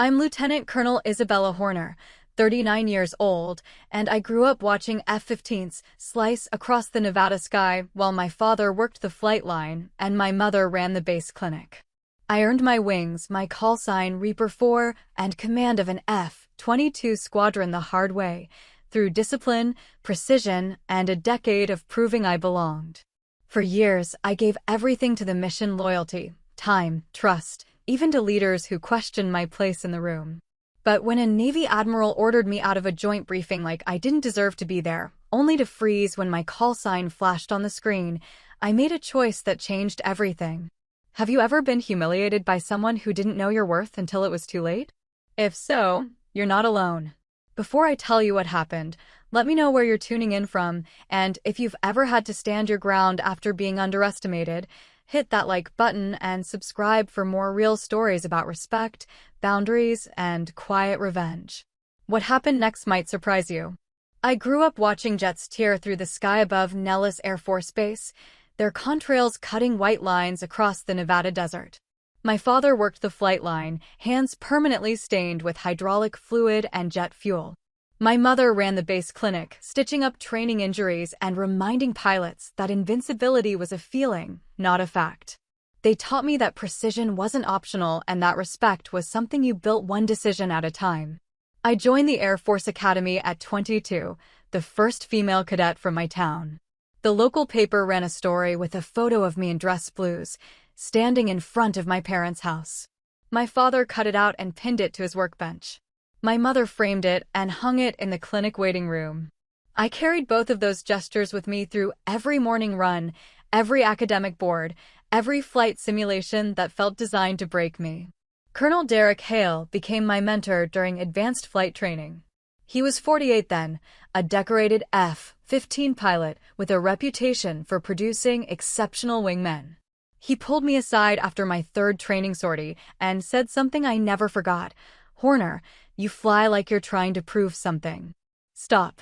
I'm Lieutenant Colonel Isabella Horner, 39 years old, and I grew up watching F-15s slice across the Nevada sky while my father worked the flight line and my mother ran the base clinic. I earned my wings, my call sign Reaper 4, and command of an F-22 squadron the hard way, through discipline, precision, and a decade of proving I belonged. For years, I gave everything to the mission: loyalty, time, trust, even to leaders who questioned my place in the room. But when a Navy admiral ordered me out of a joint briefing like I didn't deserve to be there, only to freeze when my call sign flashed on the screen, I made a choice that changed everything. Have you ever been humiliated by someone who didn't know your worth until it was too late? If so, you're not alone. Before I tell you what happened, let me know where you're tuning in from, and if you've ever had to stand your ground after being underestimated, hit that like button and subscribe for more real stories about respect, boundaries, and quiet revenge. What happened next might surprise you. I grew up watching jets tear through the sky above Nellis Air Force Base, their contrails cutting white lines across the Nevada desert. My father worked the flight line, hands permanently stained with hydraulic fluid and jet fuel. My mother ran the base clinic, stitching up training injuries and reminding pilots that invincibility was a feeling, not a fact. They taught me that precision wasn't optional and that respect was something you built one decision at a time. I joined the Air Force Academy at 22, the first female cadet from my town. The local paper ran a story with a photo of me in dress blues, standing in front of my parents' house. My father cut it out and pinned it to his workbench. My mother framed it and hung it in the clinic waiting room. I carried both of those gestures with me through every morning run, every academic board, every flight simulation that felt designed to break me. Colonel Derek Hale became my mentor during advanced flight training. He was 48 then, a decorated F-15 pilot with a reputation for producing exceptional wingmen. He pulled me aside after my third training sortie and said something I never forgot. "Horner, you fly like you're trying to prove something. Stop.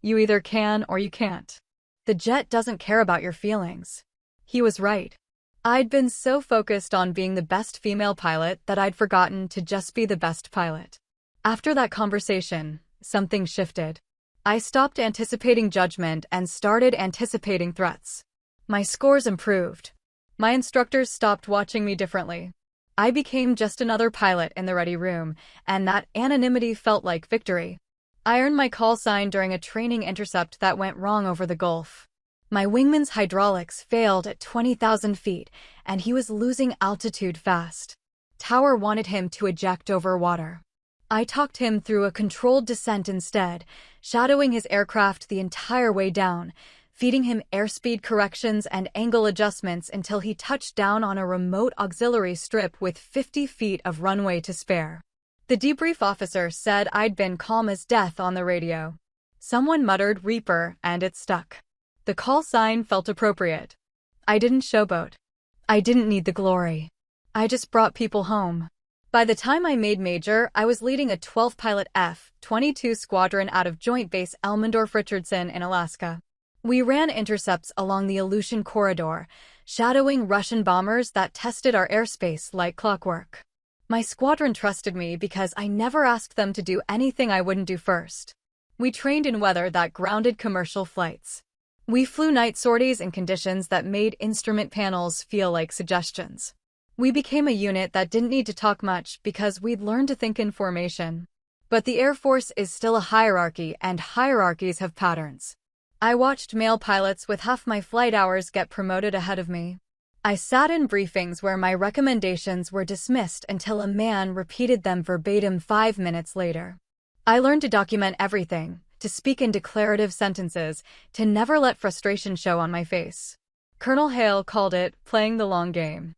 You either can or you can't. The jet doesn't care about your feelings." He was right. I'd been so focused on being the best female pilot that I'd forgotten to just be the best pilot. After that conversation, something shifted. I stopped anticipating judgment and started anticipating threats. My scores improved. My instructors stopped watching me differently. I became just another pilot in the ready room, and that anonymity felt like victory. I earned my call sign during a training intercept that went wrong over the Gulf. My wingman's hydraulics failed at 20,000 feet, and he was losing altitude fast. Tower wanted him to eject over water. I talked him through a controlled descent instead, shadowing his aircraft the entire way down, feeding him airspeed corrections and angle adjustments until he touched down on a remote auxiliary strip with 50 feet of runway to spare. The debrief officer said I'd been calm as death on the radio. Someone muttered "Reaper" and it stuck. The call sign felt appropriate. I didn't showboat. I didn't need the glory. I just brought people home. By the time I made Major, I was leading a 12-pilot F-22 squadron out of Joint Base Elmendorf-Richardson in Alaska. We ran intercepts along the Aleutian Corridor, shadowing Russian bombers that tested our airspace like clockwork. My squadron trusted me because I never asked them to do anything I wouldn't do first. We trained in weather that grounded commercial flights. We flew night sorties in conditions that made instrument panels feel like suggestions. We became a unit that didn't need to talk much because we'd learned to think in formation. But the Air Force is still a hierarchy, and hierarchies have patterns. I watched male pilots with half my flight hours get promoted ahead of me. I sat in briefings where my recommendations were dismissed until a man repeated them verbatim 5 minutes later. I learned to document everything, to speak in declarative sentences, to never let frustration show on my face. Colonel Hale called it playing the long game.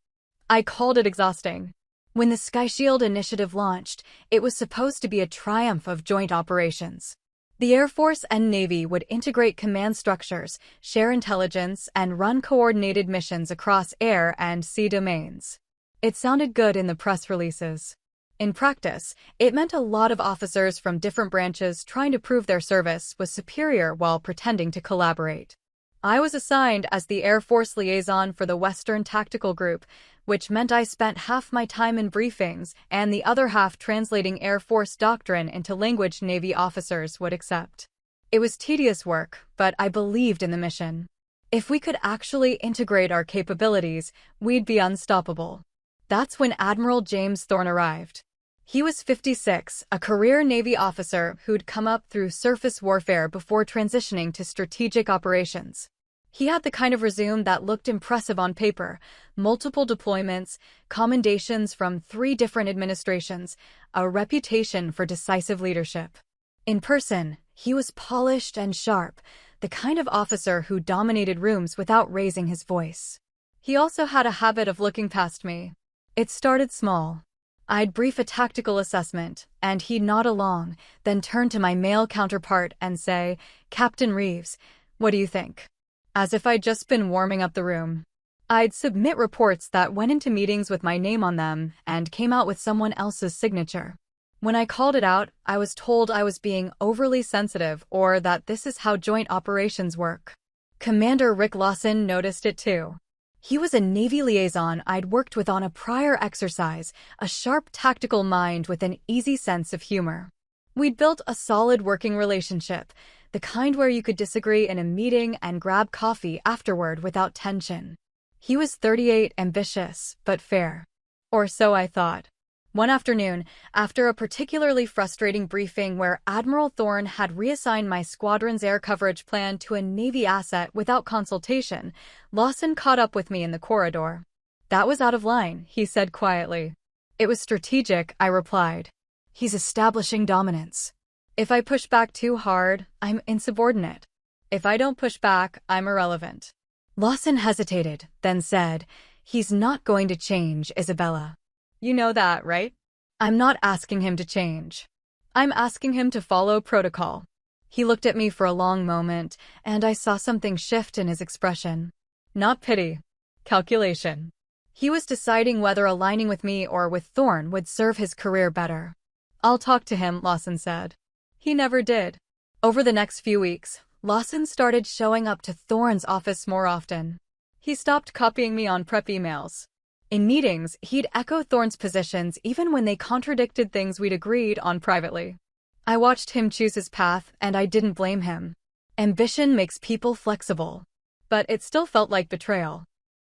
I called it exhausting. When the Sky Shield initiative launched, it was supposed to be a triumph of joint operations. The Air Force and Navy would integrate command structures, share intelligence, and run coordinated missions across air and sea domains. It sounded good in the press releases. In practice, it meant a lot of officers from different branches trying to prove their service was superior while pretending to collaborate. I was assigned as the Air Force liaison for the Western Tactical Group, which meant I spent half my time in briefings and the other half translating Air Force doctrine into language Navy officers would accept. It was tedious work, but I believed in the mission. If we could actually integrate our capabilities, we'd be unstoppable. That's when Admiral James Thorne arrived. He was 56, a career Navy officer who'd come up through surface warfare before transitioning to strategic operations. He had the kind of resume that looked impressive on paper: multiple deployments, commendations from 3 different administrations, a reputation for decisive leadership. In person, he was polished and sharp, the kind of officer who dominated rooms without raising his voice. He also had a habit of looking past me. It started small. I'd brief a tactical assessment, and he'd nod along, then turn to my male counterpart and say, "Captain Reeves, what do you think?" As if I'd just been warming up the room. I'd submit reports that went into meetings with my name on them and came out with someone else's signature. When I called it out, I was told I was being overly sensitive or that this is how joint operations work. Commander Rick Lawson noticed it too. He was a Navy liaison I'd worked with on a prior exercise, a sharp tactical mind with an easy sense of humor. We'd built a solid working relationship, the kind where you could disagree in a meeting and grab coffee afterward without tension. He was 38, ambitious, but fair. Or so I thought. One afternoon, after a particularly frustrating briefing where Admiral Thorne had reassigned my squadron's air coverage plan to a Navy asset without consultation, Lawson caught up with me in the corridor. "That was out of line," he said quietly. "It was strategic," I replied. "He's establishing dominance. If I push back too hard, I'm insubordinate. If I don't push back, I'm irrelevant." Lawson hesitated, then said, "He's not going to change, Isabella. You know that, right?" "I'm not asking him to change. I'm asking him to follow protocol." He looked at me for a long moment, and I saw something shift in his expression. Not pity. Calculation. He was deciding whether aligning with me or with Thorne would serve his career better. "I'll talk to him," Lawson said. He never did. Over the next few weeks, Lawson started showing up to Thorne's office more often. He stopped copying me on prep emails. In meetings, he'd echo Thorne's positions even when they contradicted things we'd agreed on privately. I watched him choose his path, and I didn't blame him. Ambition makes people flexible. But it still felt like betrayal.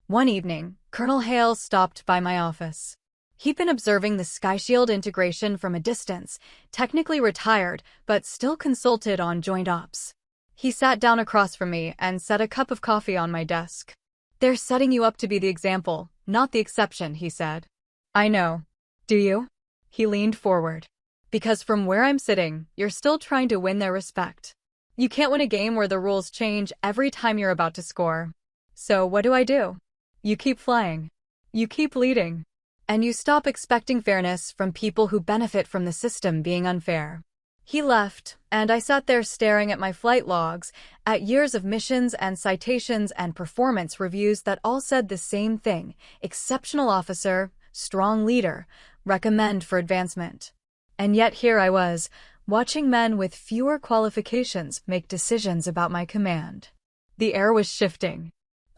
One evening, Colonel Hale stopped by my office. He'd been observing the SkyShield integration from a distance, technically retired, but still consulted on joint ops. He sat down across from me and set a cup of coffee on my desk. "They're setting you up to be the example, not the exception," he said. "I know. Do you?" He leaned forward. "Because from where I'm sitting, you're still trying to win their respect. You can't win a game where the rules change every time you're about to score. So what do? You keep flying. You keep leading. And you stop expecting fairness from people who benefit from the system being unfair." He left, and I sat there staring at my flight logs, at years of missions and citations and performance reviews that all said the same thing: exceptional officer, strong leader, recommend for advancement. And yet here I was, watching men with fewer qualifications make decisions about my command. The air was shifting.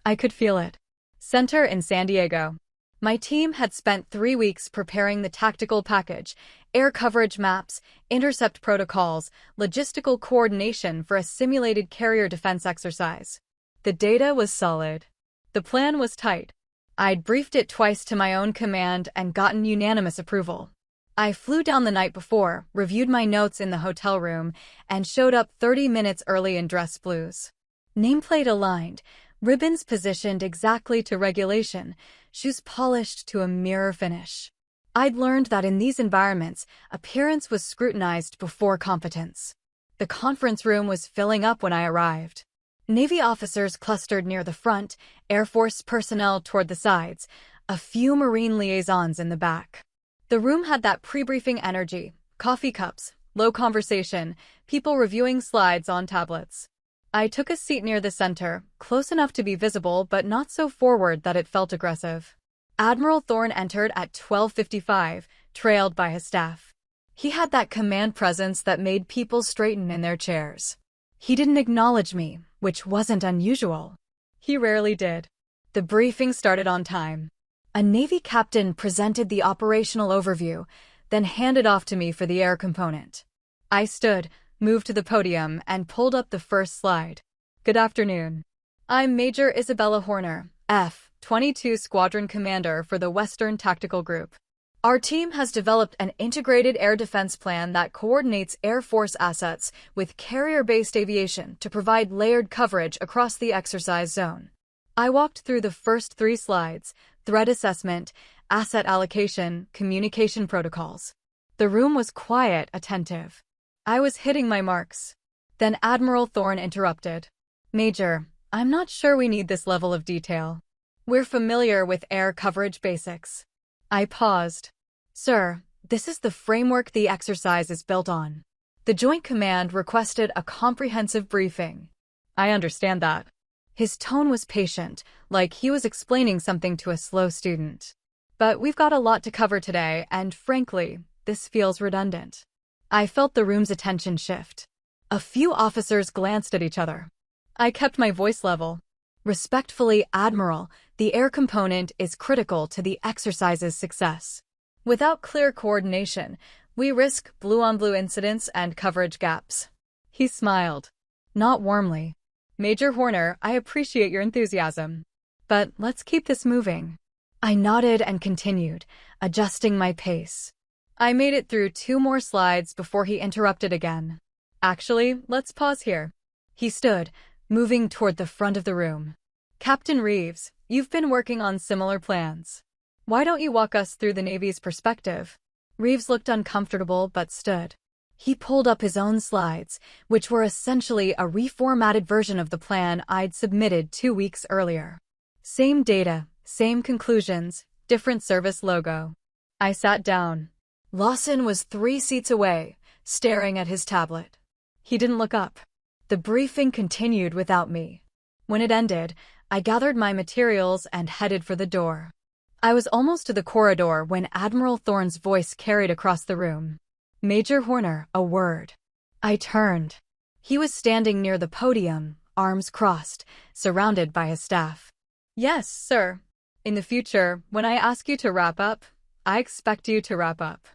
I could feel it. Center in San Diego. My team had spent 3 weeks preparing the tactical package, air coverage maps, intercept protocols, logistical coordination for a simulated carrier defense exercise. The data was solid. The plan was tight. I'd briefed it twice to my own command and gotten unanimous approval. I flew down the night before, reviewed my notes in the hotel room, and showed up 30 minutes early in dress blues. Nameplate aligned, ribbons positioned exactly to regulation, shoes polished to a mirror finish. I'd learned that in these environments, appearance was scrutinized before competence. The conference room was filling up when I arrived. Navy officers clustered near the front, Air Force personnel toward the sides, a few Marine liaisons in the back. The room had that pre-briefing energy: coffee cups, low conversation, people reviewing slides on tablets. I took a seat near the center, close enough to be visible but not so forward that it felt aggressive. Admiral Thorne entered at 12:55, trailed by his staff. He had that command presence that made people straighten in their chairs. He didn't acknowledge me, which wasn't unusual. He rarely did. The briefing started on time. A Navy captain presented the operational overview, then handed off to me for the air component. I stood, moved to the podium, and pulled up the first slide. Good afternoon. I'm Major Isabella Horner, F-22 Squadron Commander for the Western Tactical Group. Our team has developed an integrated air defense plan that coordinates Air Force assets with carrier-based aviation to provide layered coverage across the exercise zone. I walked through the first 3 slides: threat assessment, asset allocation, communication protocols. The room was quiet, attentive. I was hitting my marks. Then Admiral Thorne interrupted. Major, I'm not sure we need this level of detail. We're familiar with air coverage basics. I paused. Sir, this is the framework the exercise is built on. The Joint Command requested a comprehensive briefing. I understand that. His tone was patient, like he was explaining something to a slow student. But we've got a lot to cover today, and frankly, this feels redundant. I felt the room's attention shift. A few officers glanced at each other. I kept my voice level. Respectfully, Admiral, the air component is critical to the exercise's success. Without clear coordination, we risk blue-on-blue incidents and coverage gaps. He smiled. Not warmly. Major Horner, I appreciate your enthusiasm. But let's keep this moving. I nodded and continued, adjusting my pace. I made it through 2 more slides before he interrupted again. Actually, let's pause here. He stood, moving toward the front of the room. Captain Reeves, you've been working on similar plans. Why don't you walk us through the Navy's perspective? Reeves looked uncomfortable but stood. He pulled up his own slides, which were essentially a reformatted version of the plan I'd submitted 2 weeks earlier. Same data, same conclusions, different service logo. I sat down. Lawson was 3 seats away, staring at his tablet. He didn't look up. The briefing continued without me. When it ended, I gathered my materials and headed for the door. I was almost to the corridor when Admiral Thorne's voice carried across the room. Major Horner, a word. I turned. He was standing near the podium, arms crossed, surrounded by his staff. Yes, sir. In the future, when I ask you to wrap up, I expect you to wrap up.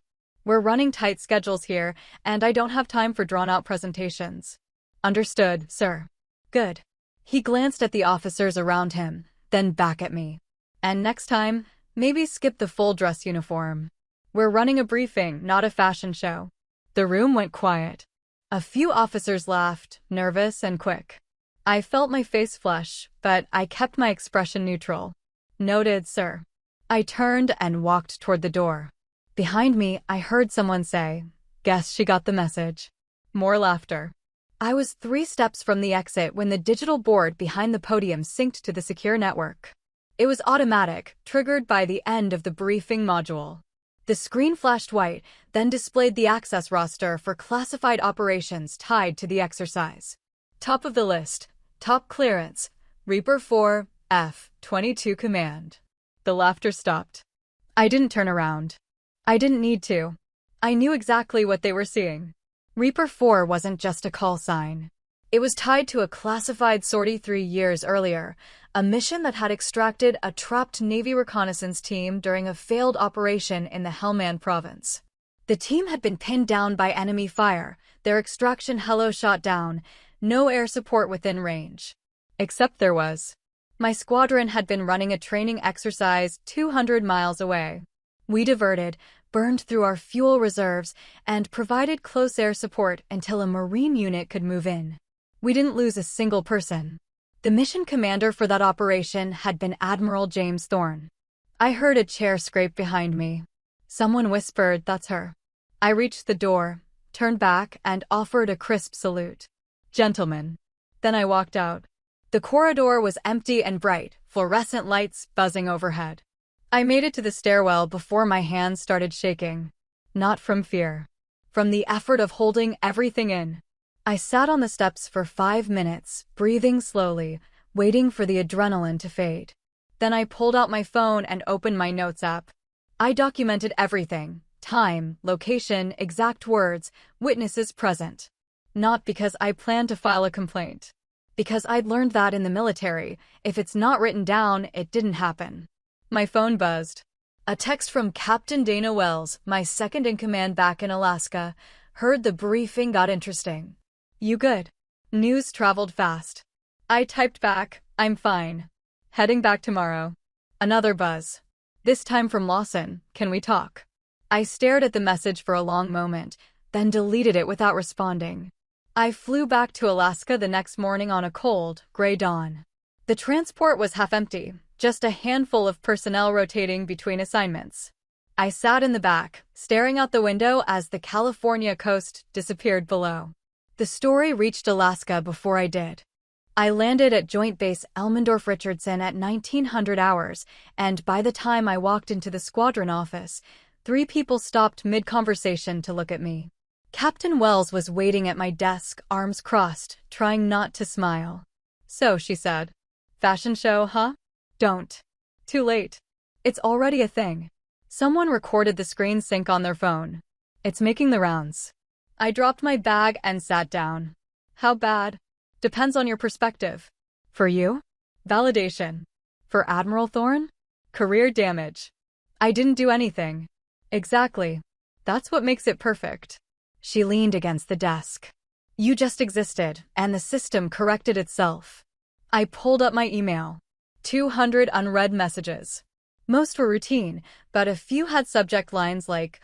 We're running tight schedules here, and I don't have time for drawn-out presentations. Understood, sir. Good. He glanced at the officers around him, then back at me. And next time, maybe skip the full dress uniform. We're running a briefing, not a fashion show. The room went quiet. A few officers laughed, nervous and quick. I felt my face flush, but I kept my expression neutral. Noted, sir. I turned and walked toward the door. Behind me, I heard someone say, "Guess she got the message." More laughter. I was 3 steps from the exit when the digital board behind the podium synced to the secure network. It was automatic, triggered by the end of the briefing module. The screen flashed white, then displayed the access roster for classified operations tied to the exercise. Top of the list, top clearance, Reaper 4, F-22 Command. The laughter stopped. I didn't turn around. I didn't need to. I knew exactly what they were seeing. Reaper 4 wasn't just a call sign. It was tied to a classified sortie 3 years earlier, a mission that had extracted a trapped Navy reconnaissance team during a failed operation in the Helmand province. The team had been pinned down by enemy fire, their extraction helo shot down, no air support within range. Except there was. My squadron had been running a training exercise 200 miles away. We diverted, burned through our fuel reserves, and provided close air support until a Marine unit could move in. We didn't lose a single person. The mission commander for that operation had been Admiral James Thorne. I heard a chair scrape behind me. Someone whispered, "That's her." I reached the door, turned back, and offered a crisp salute. "Gentlemen." Then I walked out. The corridor was empty and bright, fluorescent lights buzzing overhead. I made it to the stairwell before my hands started shaking. Not from fear. From the effort of holding everything in. I sat on the steps for 5 minutes, breathing slowly, waiting for the adrenaline to fade. Then I pulled out my phone and opened my notes app. I documented everything: time, location, exact words, witnesses present. Not because I planned to file a complaint. Because I'd learned that in the military, if it's not written down, it didn't happen. My phone buzzed. A text from Captain Dana Wells, my second-in-command back in Alaska. Heard the briefing got interesting. You good? News traveled fast. I typed back, I'm fine. Heading back tomorrow. Another buzz. This time from Lawson, can we talk? I stared at the message for a long moment, then deleted it without responding. I flew back to Alaska the next morning on a cold, gray dawn. The transport was half empty, just a handful of personnel rotating between assignments. I sat in the back, staring out the window as the California coast disappeared below. The story reached Alaska before I did. I landed at Joint Base Elmendorf-Richardson at 1900 hours, and by the time I walked into the squadron office, 3 people stopped mid-conversation to look at me. Captain Wells was waiting at my desk, arms crossed, trying not to smile. So, she said. Fashion show, huh? Don't. Too late. It's already a thing. Someone recorded the screen sync on their phone. It's making the rounds. I dropped my bag and sat down. How bad? Depends on your perspective. For you? Validation. For Admiral Thorne? Career damage. I didn't do anything. Exactly. That's what makes it perfect. She leaned against the desk. You just existed, and the system corrected itself. I pulled up my email. 200 unread messages. Most were routine, but a few had subject lines like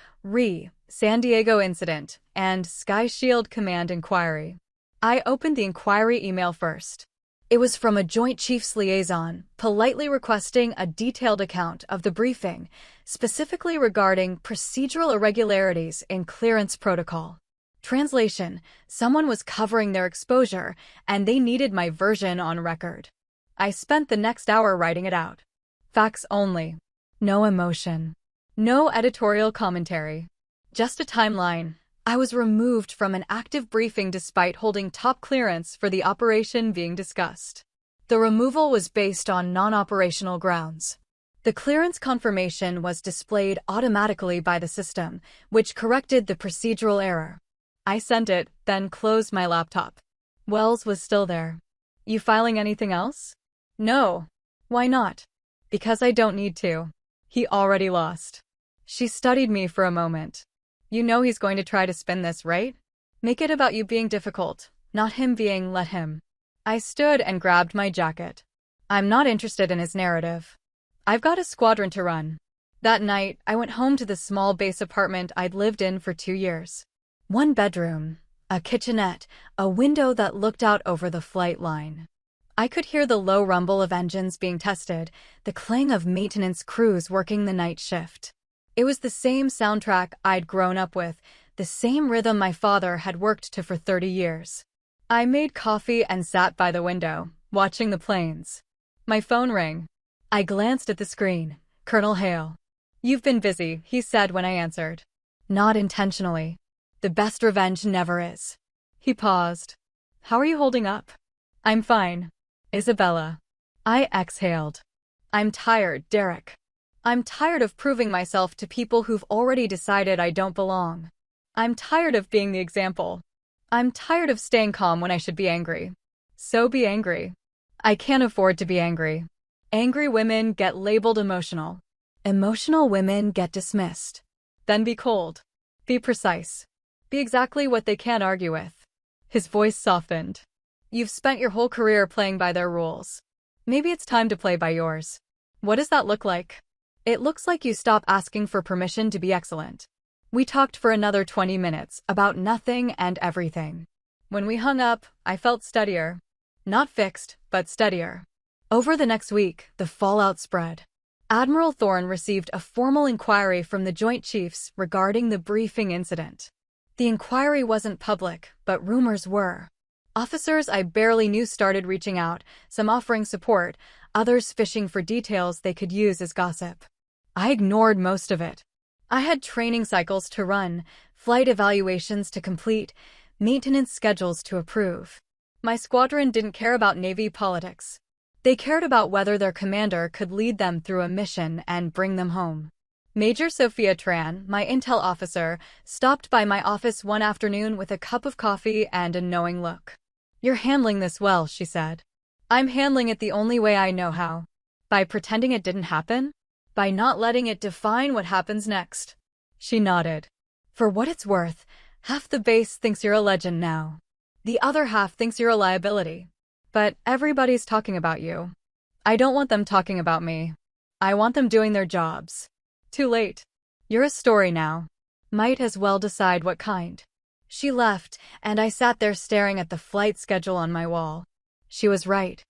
San Diego incident, and Sky Shield Command inquiry. I opened the inquiry email first. It was from a Joint Chiefs liaison, politely requesting a detailed account of the briefing, specifically regarding procedural irregularities in clearance protocol. Translation: someone was covering their exposure, and they needed my version on record. I spent the next hour writing it out. Facts only. No emotion. No editorial commentary. Just a timeline. I was removed from an active briefing despite holding top clearance for the operation being discussed. The removal was based on non-operational grounds. The clearance confirmation was displayed automatically by the system, which corrected the procedural error. I sent it, then closed my laptop. Wells was still there. You filing anything else? No. Why not? Because I don't need to. He already lost. She studied me for a moment. You know he's going to try to spin this, right? Make it about you being difficult, not him being let him. I stood and grabbed my jacket. I'm not interested in his narrative. I've got a squadron to run. That night, I went home to the small base apartment I'd lived in for 2 years. 1 bedroom, a kitchenette, a window that looked out over the flight line. I could hear the low rumble of engines being tested, the clang of maintenance crews working the night shift. It was the same soundtrack I'd grown up with, the same rhythm my father had worked to for 30 years. I made coffee and sat by the window, watching the planes. My phone rang. I glanced at the screen. Colonel Hale. You've been busy, he said when I answered. Not intentionally. The best revenge never is. He paused. How are you holding up? I'm fine. Isabella. I exhaled. I'm tired, Derek. I'm tired of proving myself to people who've already decided I don't belong. I'm tired of being the example. I'm tired of staying calm when I should be angry. So be angry. I can't afford to be angry. Angry women get labeled emotional. Emotional women get dismissed. Then be cold. Be precise. Be exactly what they can't argue with. His voice softened. You've spent your whole career playing by their rules. Maybe it's time to play by yours. What does that look like? It looks like you stop asking for permission to be excellent. We talked for another 20 minutes about nothing and everything. When we hung up, I felt steadier. Not fixed, but steadier. Over the next week, the fallout spread. Admiral Thorne received a formal inquiry from the Joint Chiefs regarding the briefing incident. The inquiry wasn't public, but rumors were. Officers I barely knew started reaching out, some offering support, others fishing for details they could use as gossip. I ignored most of it. I had training cycles to run, flight evaluations to complete, maintenance schedules to approve. My squadron didn't care about Navy politics. They cared about whether their commander could lead them through a mission and bring them home. Major Sophia Tran, my intel officer, stopped by my office one afternoon with a cup of coffee and a knowing look. You're handling this well, she said. I'm handling it the only way I know how. By pretending it didn't happen? By not letting it define what happens next. She nodded. For what it's worth, half the base thinks you're a legend now. The other half thinks you're a liability. But everybody's talking about you. I don't want them talking about me. I want them doing their jobs. Too late. You're a story now. Might as well decide what kind. She left, and I sat there staring at the flight schedule on my wall. She was right.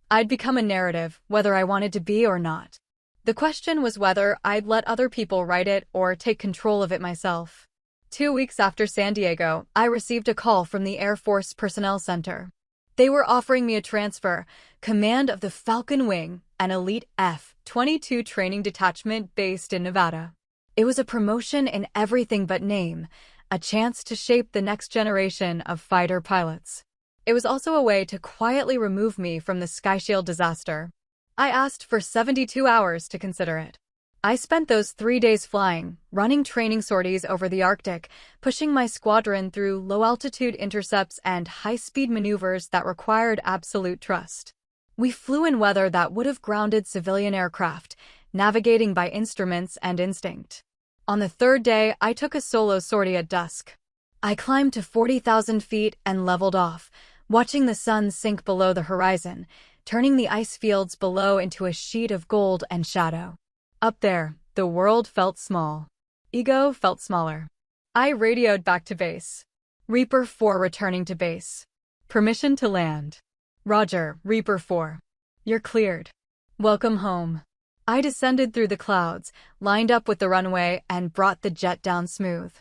I'd become a narrative, whether I wanted to be or not. The question was whether I'd let other people write it or take control of it myself. 2 weeks after San Diego, I received a call from the Air Force Personnel Center. They were offering me a transfer, command of the Falcon Wing, an elite F-22 training detachment based in Nevada. It was a promotion in everything but name, a chance to shape the next generation of fighter pilots. It was also a way to quietly remove me from the Skyshield disaster. I asked for 72 hours to consider it. I spent those 3 days flying, running training sorties over the Arctic, pushing my squadron through low-altitude intercepts and high-speed maneuvers that required absolute trust. We flew in weather that would have grounded civilian aircraft, navigating by instruments and instinct. On the 3rd day, I took a solo sortie at dusk. I climbed to 40,000 feet and leveled off, watching the sun sink below the horizon, turning the ice fields below into a sheet of gold and shadow. Up there, the world felt small. Ego felt smaller. I radioed back to base. Reaper 4 returning to base. Permission to land. Roger, Reaper 4. You're cleared. Welcome home. I descended through the clouds, lined up with the runway, and brought the jet down smooth.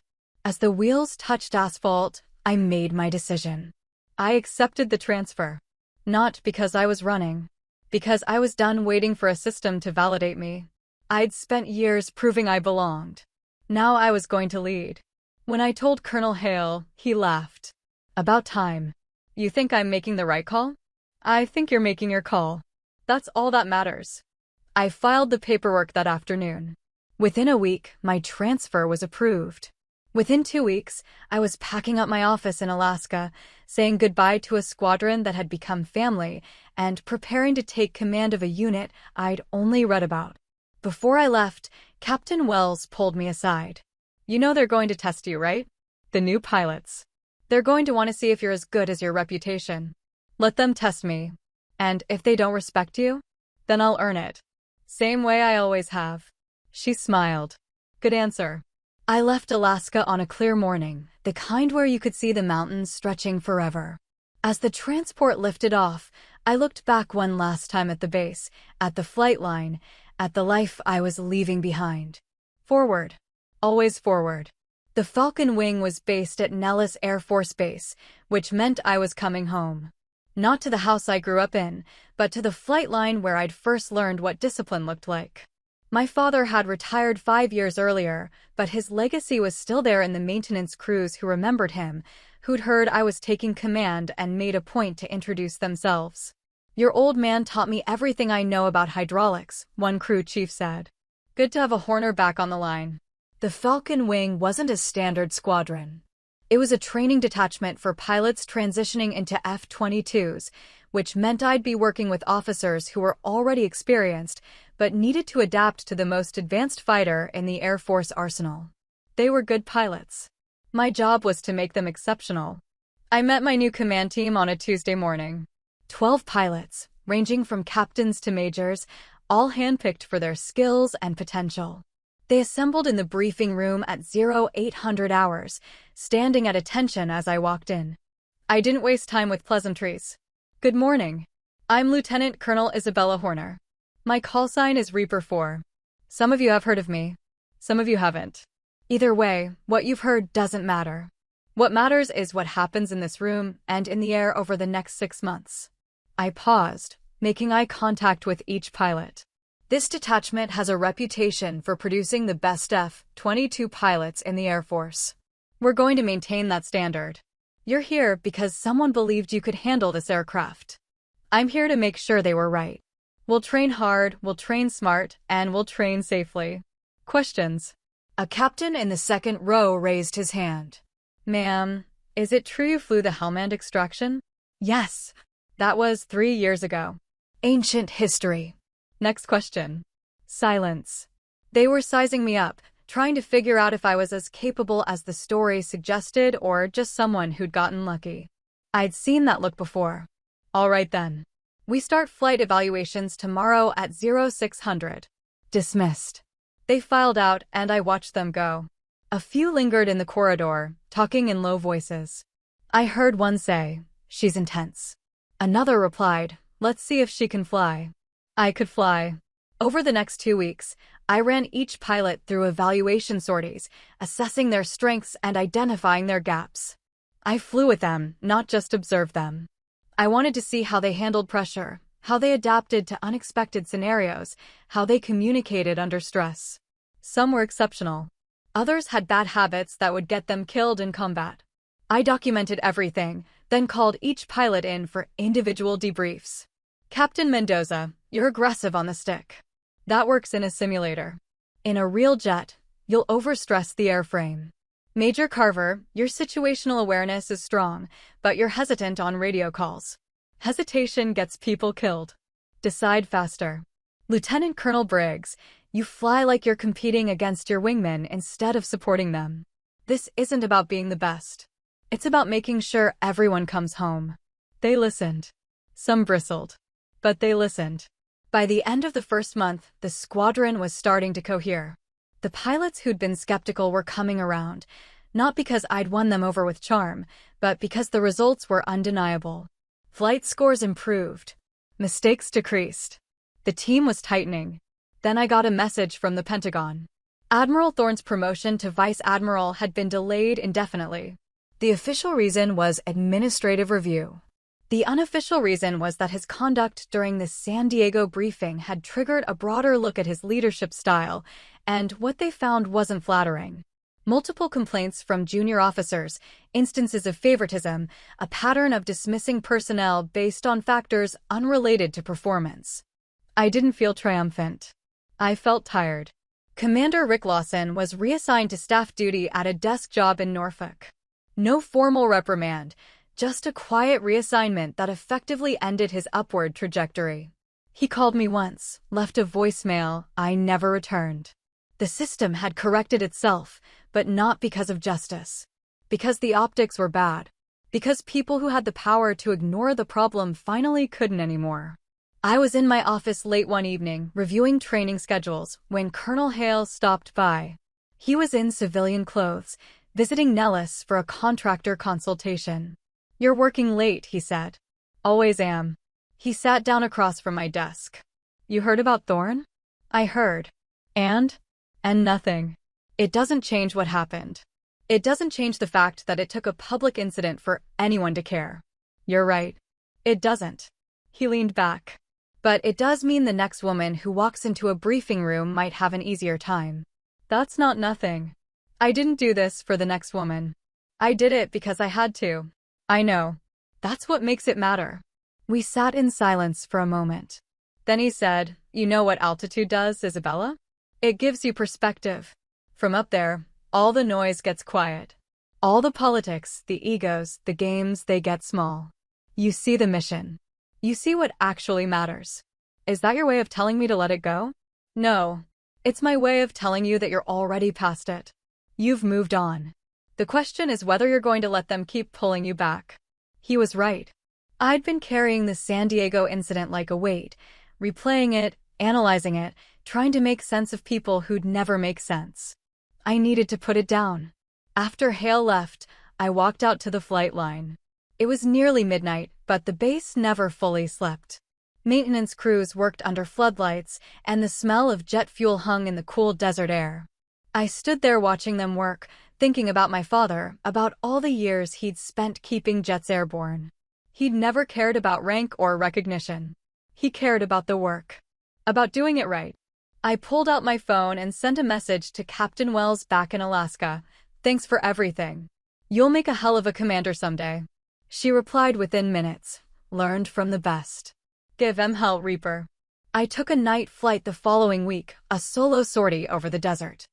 As the wheels touched asphalt, I made my decision. I accepted the transfer. Not because I was running. Because I was done waiting for a system to validate me. I'd spent years proving I belonged. Now I was going to lead. When I told Colonel Hale, he laughed. About time. You think I'm making the right call? I think you're making your call. That's all that matters. I filed the paperwork that afternoon. Within a week, my transfer was approved. Within 2 weeks, I was packing up my office in Alaska, saying goodbye to a squadron that had become family, and preparing to take command of a unit I'd only read about. Before I left, Captain Wells pulled me aside. You know they're going to test you, right? The new pilots. They're going to want to see if you're as good as your reputation. Let them test me. And if they don't respect you, then I'll earn it. Same way I always have. She smiled. Good answer. I left Alaska on a clear morning, the kind where you could see the mountains stretching forever. As the transport lifted off, I looked back one last time at the base, at the flight line, at the life I was leaving behind. Forward. Always forward. The Falcon Wing was based at Nellis Air Force Base, which meant I was coming home. Not to the house I grew up in, but to the flight line where I'd first learned what discipline looked like. My father had retired 5 years earlier, but his legacy was still there in the maintenance crews who remembered him, who'd heard I was taking command and made a point to introduce themselves. Your old man taught me everything I know about hydraulics, one crew chief said. Good to have a Horner back on the line. The Falcon Wing wasn't a standard squadron. It was a training detachment for pilots transitioning into F-22s, which meant I'd be working with officers who were already experienced, but needed to adapt to the most advanced fighter in the Air Force arsenal. They were good pilots. My job was to make them exceptional. I met my new command team on a Tuesday morning. 12 pilots, ranging from captains to majors, all handpicked for their skills and potential. They assembled in the briefing room at 0800 hours, standing at attention as I walked in. I didn't waste time with pleasantries. Good morning. I'm Lieutenant Colonel Isabella Horner. My call sign is Reaper 4. Some of you have heard of me. Some of you haven't. Either way, what you've heard doesn't matter. What matters is what happens in this room and in the air over the next 6 months. I paused, making eye contact with each pilot. This detachment has a reputation for producing the best F-22 pilots in the Air Force. We're going to maintain that standard. You're here because someone believed you could handle this aircraft. I'm here to make sure they were right. We'll train hard, we'll train smart, and we'll train safely. Questions? A captain in the second row raised his hand. Ma'am, is it true you flew the Helmand extraction? Yes, that was 3 years ago. Ancient history. Next question. Silence. They were sizing me up, trying to figure out if I was as capable as the story suggested or just someone who'd gotten lucky. I'd seen that look before. All right then. We start flight evaluations tomorrow at 0600. Dismissed. They filed out and I watched them go. A few lingered in the corridor, talking in low voices. I heard one say, "She's intense." Another replied, "Let's see if she can fly." I could fly. Over the next 2 weeks, I ran each pilot through evaluation sorties, assessing their strengths and identifying their gaps. I flew with them, not just observed them. I wanted to see how they handled pressure, how they adapted to unexpected scenarios, how they communicated under stress. Some were exceptional. Others had bad habits that would get them killed in combat. I documented everything, then called each pilot in for individual debriefs. "Captain Mendoza, you're aggressive on the stick. That works in a simulator. In a real jet, you'll overstress the airframe. Major Carver, your situational awareness is strong, but you're hesitant on radio calls. Hesitation gets people killed. Decide faster. Lieutenant Colonel Briggs, you fly like you're competing against your wingmen instead of supporting them. This isn't about being the best. It's about making sure everyone comes home." They listened. Some bristled. But they listened. By the end of the first month, the squadron was starting to cohere. The pilots who'd been skeptical were coming around, not because I'd won them over with charm, but because the results were undeniable. Flight scores improved. Mistakes decreased. The team was tightening. Then I got a message from the Pentagon. Admiral Thorne's promotion to Vice Admiral had been delayed indefinitely. The official reason was administrative review. The unofficial reason was that his conduct during the San Diego briefing had triggered a broader look at his leadership style, and what they found wasn't flattering. Multiple complaints from junior officers, instances of favoritism, a pattern of dismissing personnel based on factors unrelated to performance. I didn't feel triumphant. I felt tired. Commander Rick Lawson was reassigned to staff duty at a desk job in Norfolk. No formal reprimand, just a quiet reassignment that effectively ended his upward trajectory. He called me once, left a voicemail I never returned. The system had corrected itself, but not because of justice. Because the optics were bad. Because people who had the power to ignore the problem finally couldn't anymore. I was in my office late one evening, reviewing training schedules, when Colonel Hale stopped by. He was in civilian clothes, visiting Nellis for a contractor consultation. "You're working late," he said. "Always am." He sat down across from my desk. "You heard about Thorne?" I heard. And nothing. It doesn't change what happened. It doesn't change the fact that it took a public incident for anyone to care. You're right. It doesn't. He leaned back. But it does mean the next woman who walks into a briefing room might have an easier time. That's not nothing. I didn't do this for the next woman. I did it because I had to. I know. That's what makes it matter. We sat in silence for a moment. Then he said, "You know what altitude does, Isabella? It gives you perspective. From up there, all the noise gets quiet. All the politics, the egos, the games, they get small. You see the mission. You see what actually matters." Is that your way of telling me to let it go? No. It's my way of telling you that you're already past it. You've moved on. The question is whether you're going to let them keep pulling you back. He was right. I'd been carrying the San Diego incident like a weight, replaying it, analyzing it, trying to make sense of people who'd never make sense. I needed to put it down. After Hale left, I walked out to the flight line. It was nearly midnight, but the base never fully slept. Maintenance crews worked under floodlights, and the smell of jet fuel hung in the cool desert air. I stood there watching them work, thinking about my father, about all the years he'd spent keeping jets airborne. He'd never cared about rank or recognition. He cared about the work. About doing it right. I pulled out my phone and sent a message to Captain Wells back in Alaska. "Thanks for everything. You'll make a hell of a commander someday." She replied within minutes. "Learned from the best. Give 'em hell, Reaper." I took a night flight the following week, a solo sortie over the desert.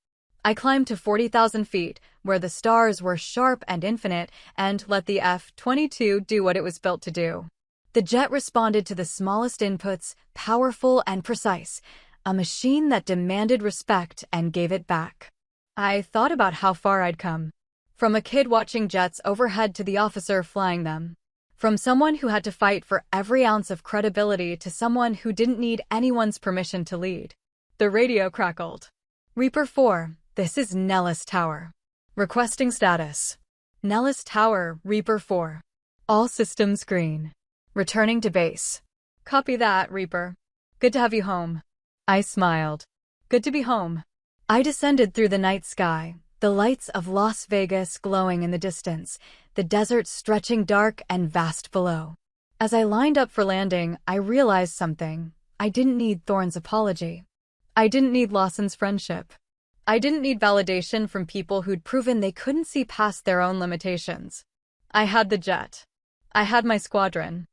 I climbed to 40,000 feet, where the stars were sharp and infinite, and let the F-22 do what it was built to do. The jet responded to the smallest inputs, powerful and precise, a machine that demanded respect and gave it back. I thought about how far I'd come. From a kid watching jets overhead to the officer flying them. From someone who had to fight for every ounce of credibility to someone who didn't need anyone's permission to lead. The radio crackled. Reaper 4, this is Nellis Tower. Requesting status. Nellis Tower, Reaper 4. All systems green. Returning to base. Copy that, Reaper. Good to have you home. I smiled. Good to be home. I descended through the night sky, the lights of Las Vegas glowing in the distance, the desert stretching dark and vast below. As I lined up for landing, I realized something. I didn't need Thorne's apology. I didn't need Lawson's friendship. I didn't need validation from people who'd proven they couldn't see past their own limitations. I had the jet. I had my squadron.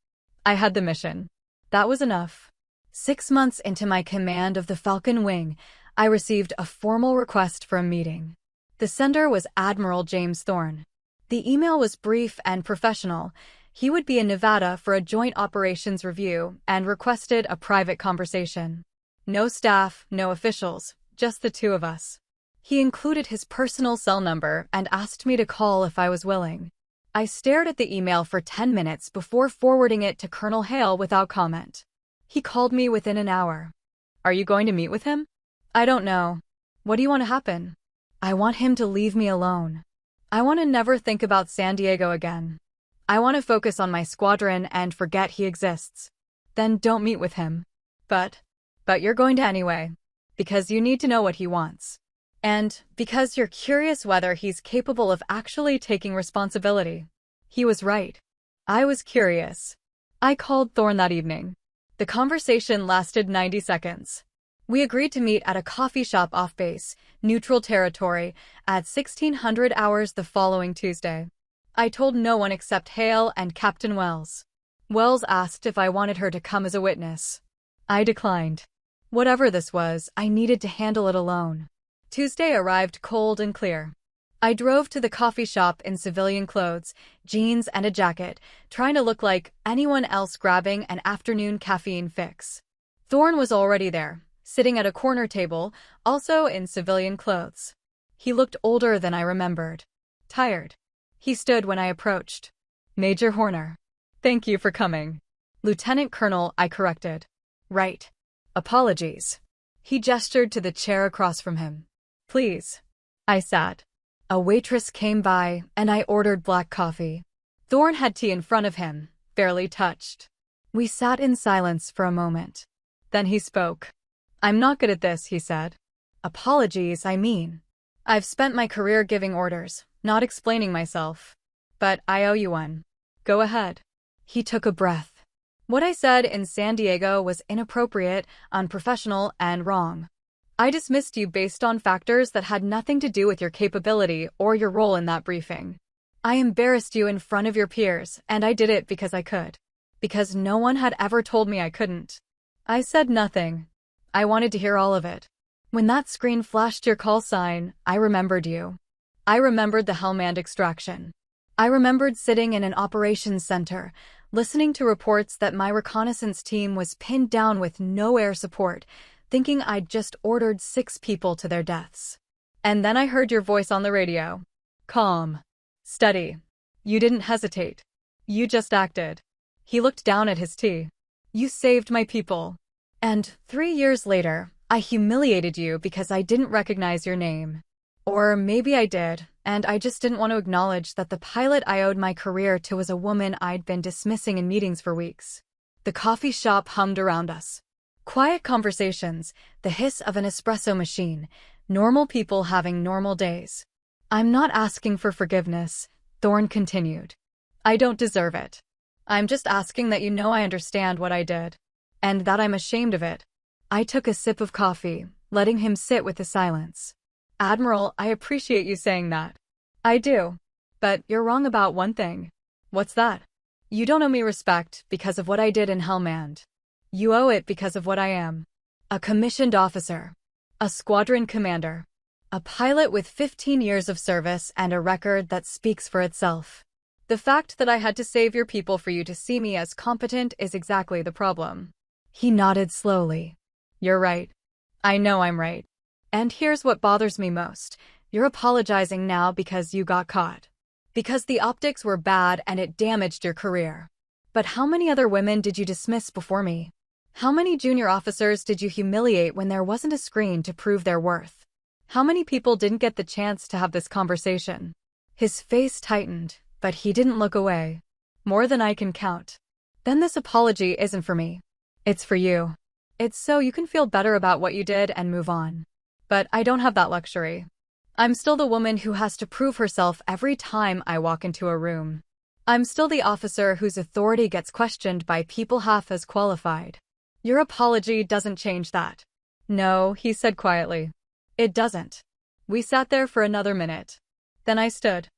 I had the mission. That was enough. 6 months into my command of the Falcon Wing, I received a formal request for a meeting. The sender was Admiral James Thorne. The email was brief and professional. He would be in Nevada for a joint operations review and requested a private conversation. No staff, no officials, just the two of us. He included his personal cell number and asked me to call if I was willing. I stared at the email for 10 minutes before forwarding it to Colonel Hale without comment. He called me within an hour. Are you going to meet with him? I don't know. What do you want to happen? I want him to leave me alone. I want to never think about San Diego again. I want to focus on my squadron and forget he exists. Then don't meet with him. But you're going to anyway. Because you need to know what he wants. And because you're curious whether he's capable of actually taking responsibility. He was right. I was curious. I called Thorne that evening. The conversation lasted 90 seconds. We agreed to meet at a coffee shop off base, neutral territory, at 1600 hours the following Tuesday. I told no one except Hale and Captain Wells. Wells asked if I wanted her to come as a witness. I declined. Whatever this was, I needed to handle it alone. Tuesday arrived cold and clear. I drove to the coffee shop in civilian clothes, jeans and a jacket, trying to look like anyone else grabbing an afternoon caffeine fix. Thorne was already there, sitting at a corner table, also in civilian clothes. He looked older than I remembered. Tired. He stood when I approached. Major Horner. Thank you for coming. Lieutenant Colonel, I corrected. Right. Apologies. He gestured to the chair across from him. Please. I sat. A waitress came by, and I ordered black coffee. Thorne had tea in front of him, barely touched. We sat in silence for a moment. Then he spoke. I'm not good at this, he said. Apologies, I mean. I've spent my career giving orders, not explaining myself. But I owe you one. Go ahead. He took a breath. What I said in San Diego was inappropriate, unprofessional, and wrong. I dismissed you based on factors that had nothing to do with your capability or your role in that briefing. I embarrassed you in front of your peers, and I did it because I could. Because no one had ever told me I couldn't. I said nothing. I wanted to hear all of it. When that screen flashed your call sign, I remembered you. I remembered the Hellman extraction. I remembered sitting in an operations center, listening to reports that my reconnaissance team was pinned down with no air support, thinking I'd just ordered 6 people to their deaths. And then I heard your voice on the radio. Calm. Steady. You didn't hesitate. You just acted. He looked down at his tea. You saved my people. And 3 years later, I humiliated you because I didn't recognize your name. Or maybe I did, and I just didn't want to acknowledge that the pilot I owed my career to was a woman I'd been dismissing in meetings for weeks. The coffee shop hummed around us. Quiet conversations, the hiss of an espresso machine, normal people having normal days. I'm not asking for forgiveness, Thorne continued. I don't deserve it. I'm just asking that you know I understand what I did. And that I'm ashamed of it. I took a sip of coffee, letting him sit with the silence. Admiral, I appreciate you saying that. I do. But you're wrong about one thing. What's that? You don't owe me respect because of what I did in Hellman. You owe it because of what I am. A commissioned officer. A squadron commander. A pilot with 15 years of service and a record that speaks for itself. The fact that I had to save your people for you to see me as competent is exactly the problem. He nodded slowly. You're right. I know I'm right. And here's what bothers me most. You're apologizing now because you got caught. Because the optics were bad and it damaged your career. But how many other women did you dismiss before me? How many junior officers did you humiliate when there wasn't a screen to prove their worth? How many people didn't get the chance to have this conversation? His face tightened, but he didn't look away. More than I can count. Then this apology isn't for me. It's for you. It's so you can feel better about what you did and move on. But I don't have that luxury. I'm still the woman who has to prove herself every time I walk into a room. I'm still the officer whose authority gets questioned by people half as qualified. Your apology doesn't change that. No, he said quietly. It doesn't. We sat there for another minute. Then I stood.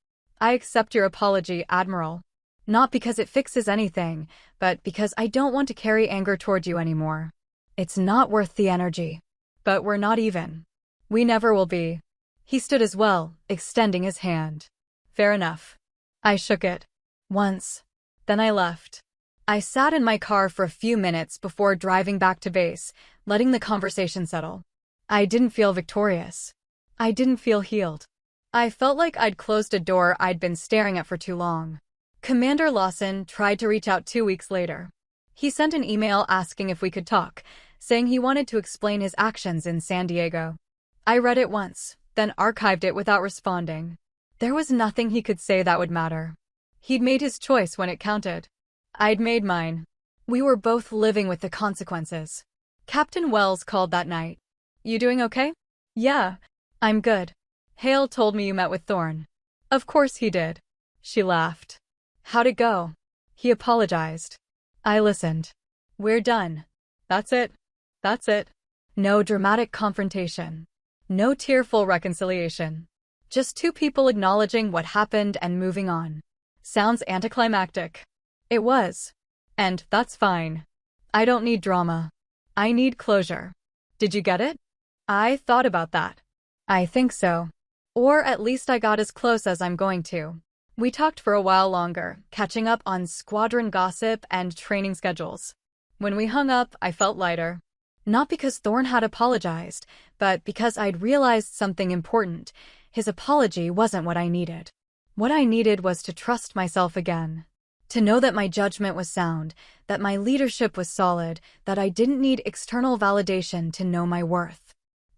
I accept your apology, Admiral. Not because it fixes anything, but because I don't want to carry anger toward you anymore. It's not worth the energy. But we're not even. We never will be. He stood as well, extending his hand. Fair enough. I shook it. Once. Then I left. I sat in my car for a few minutes before driving back to base, letting the conversation settle. I didn't feel victorious. I didn't feel healed. I felt like I'd closed a door I'd been staring at for too long. Commander Lawson tried to reach out 2 weeks later. He sent an email asking if we could talk, saying he wanted to explain his actions in San Diego. I read it once, then archived it without responding. There was nothing he could say that would matter. He'd made his choice when it counted. I'd made mine. We were both living with the consequences. Captain Wells called that night. You doing okay? Yeah, I'm good. Hale told me you met with Thorne. Of course he did. She laughed. How'd it go? He apologized. I listened. We're done. That's it. That's it. No dramatic confrontation. No tearful reconciliation. Just two people acknowledging what happened and moving on. Sounds anticlimactic. It was. And that's fine. I don't need drama. I need closure. Did you get it? I thought about that. I think so. Or at least I got as close as I'm going to. We talked for a while longer, catching up on squadron gossip and training schedules. When we hung up, I felt lighter. Not because Thorne had apologized, but because I'd realized something important. His apology wasn't what I needed. What I needed was to trust myself again. To know that my judgment was sound, that my leadership was solid, that I didn't need external validation to know my worth.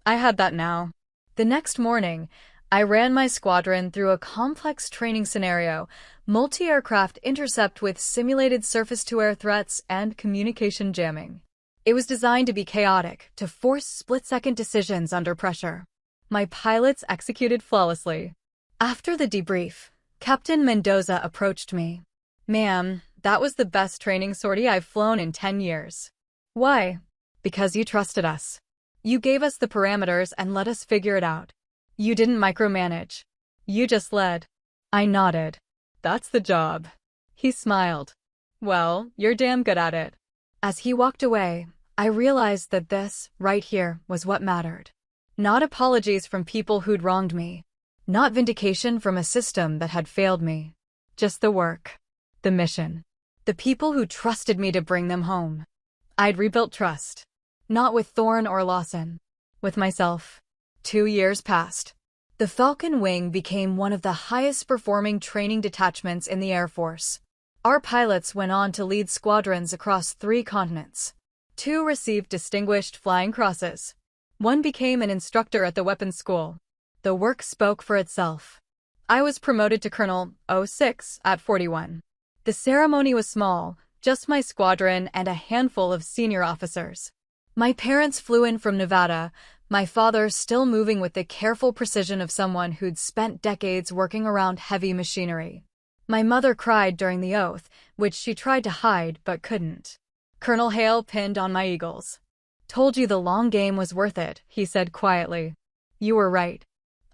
I had that now. The next morning, I ran my squadron through a complex training scenario, multi-aircraft intercept with simulated surface-to-air threats and communication jamming. It was designed to be chaotic, to force split-second decisions under pressure. My pilots executed flawlessly. After the debrief, Captain Mendoza approached me. Ma'am, that was the best training sortie I've flown in 10 years. Why? Because you trusted us. You gave us the parameters and let us figure it out. You didn't micromanage. You just led. I nodded. That's the job. He smiled. Well, you're damn good at it. As he walked away, I realized that this, right here, was what mattered. Not apologies from people who'd wronged me. Not vindication from a system that had failed me. Just the work. The mission. The people who trusted me to bring them home. I'd rebuilt trust. Not with Thorne or Lawson. With myself. 2 years passed. The Falcon Wing became one of the highest-performing training detachments in the Air Force. Our pilots went on to lead squadrons across 3 continents. 2 received distinguished flying crosses. 1 became an instructor at the weapons school. The work spoke for itself. I was promoted to Colonel 06 at 41. The ceremony was small, just my squadron and a handful of senior officers. My parents flew in from Nevada, my father still moving with the careful precision of someone who'd spent decades working around heavy machinery. My mother cried during the oath, which she tried to hide but couldn't. Colonel Hale pinned on my eagles. Told you the long game was worth it, he said quietly. You were right.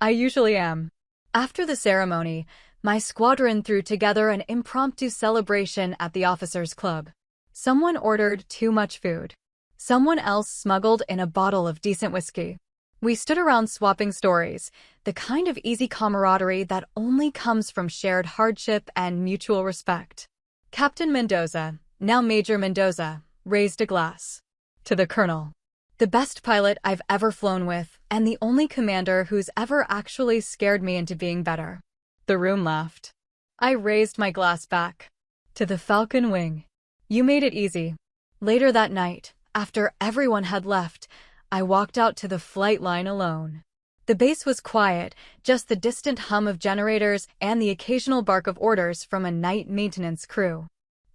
I usually am. After the ceremony, my squadron threw together an impromptu celebration at the officers' club. Someone ordered too much food. Someone else smuggled in a bottle of decent whiskey. We stood around swapping stories, the kind of easy camaraderie that only comes from shared hardship and mutual respect. Captain Mendoza, now Major Mendoza, raised a glass. To the Colonel. The best pilot I've ever flown with, and the only commander who's ever actually scared me into being better. The room laughed. I raised my glass back. To the Falcon Wing. You made it easy. Later that night, after everyone had left, I walked out to the flight line alone. The base was quiet, just the distant hum of generators and the occasional bark of orders from a night maintenance crew.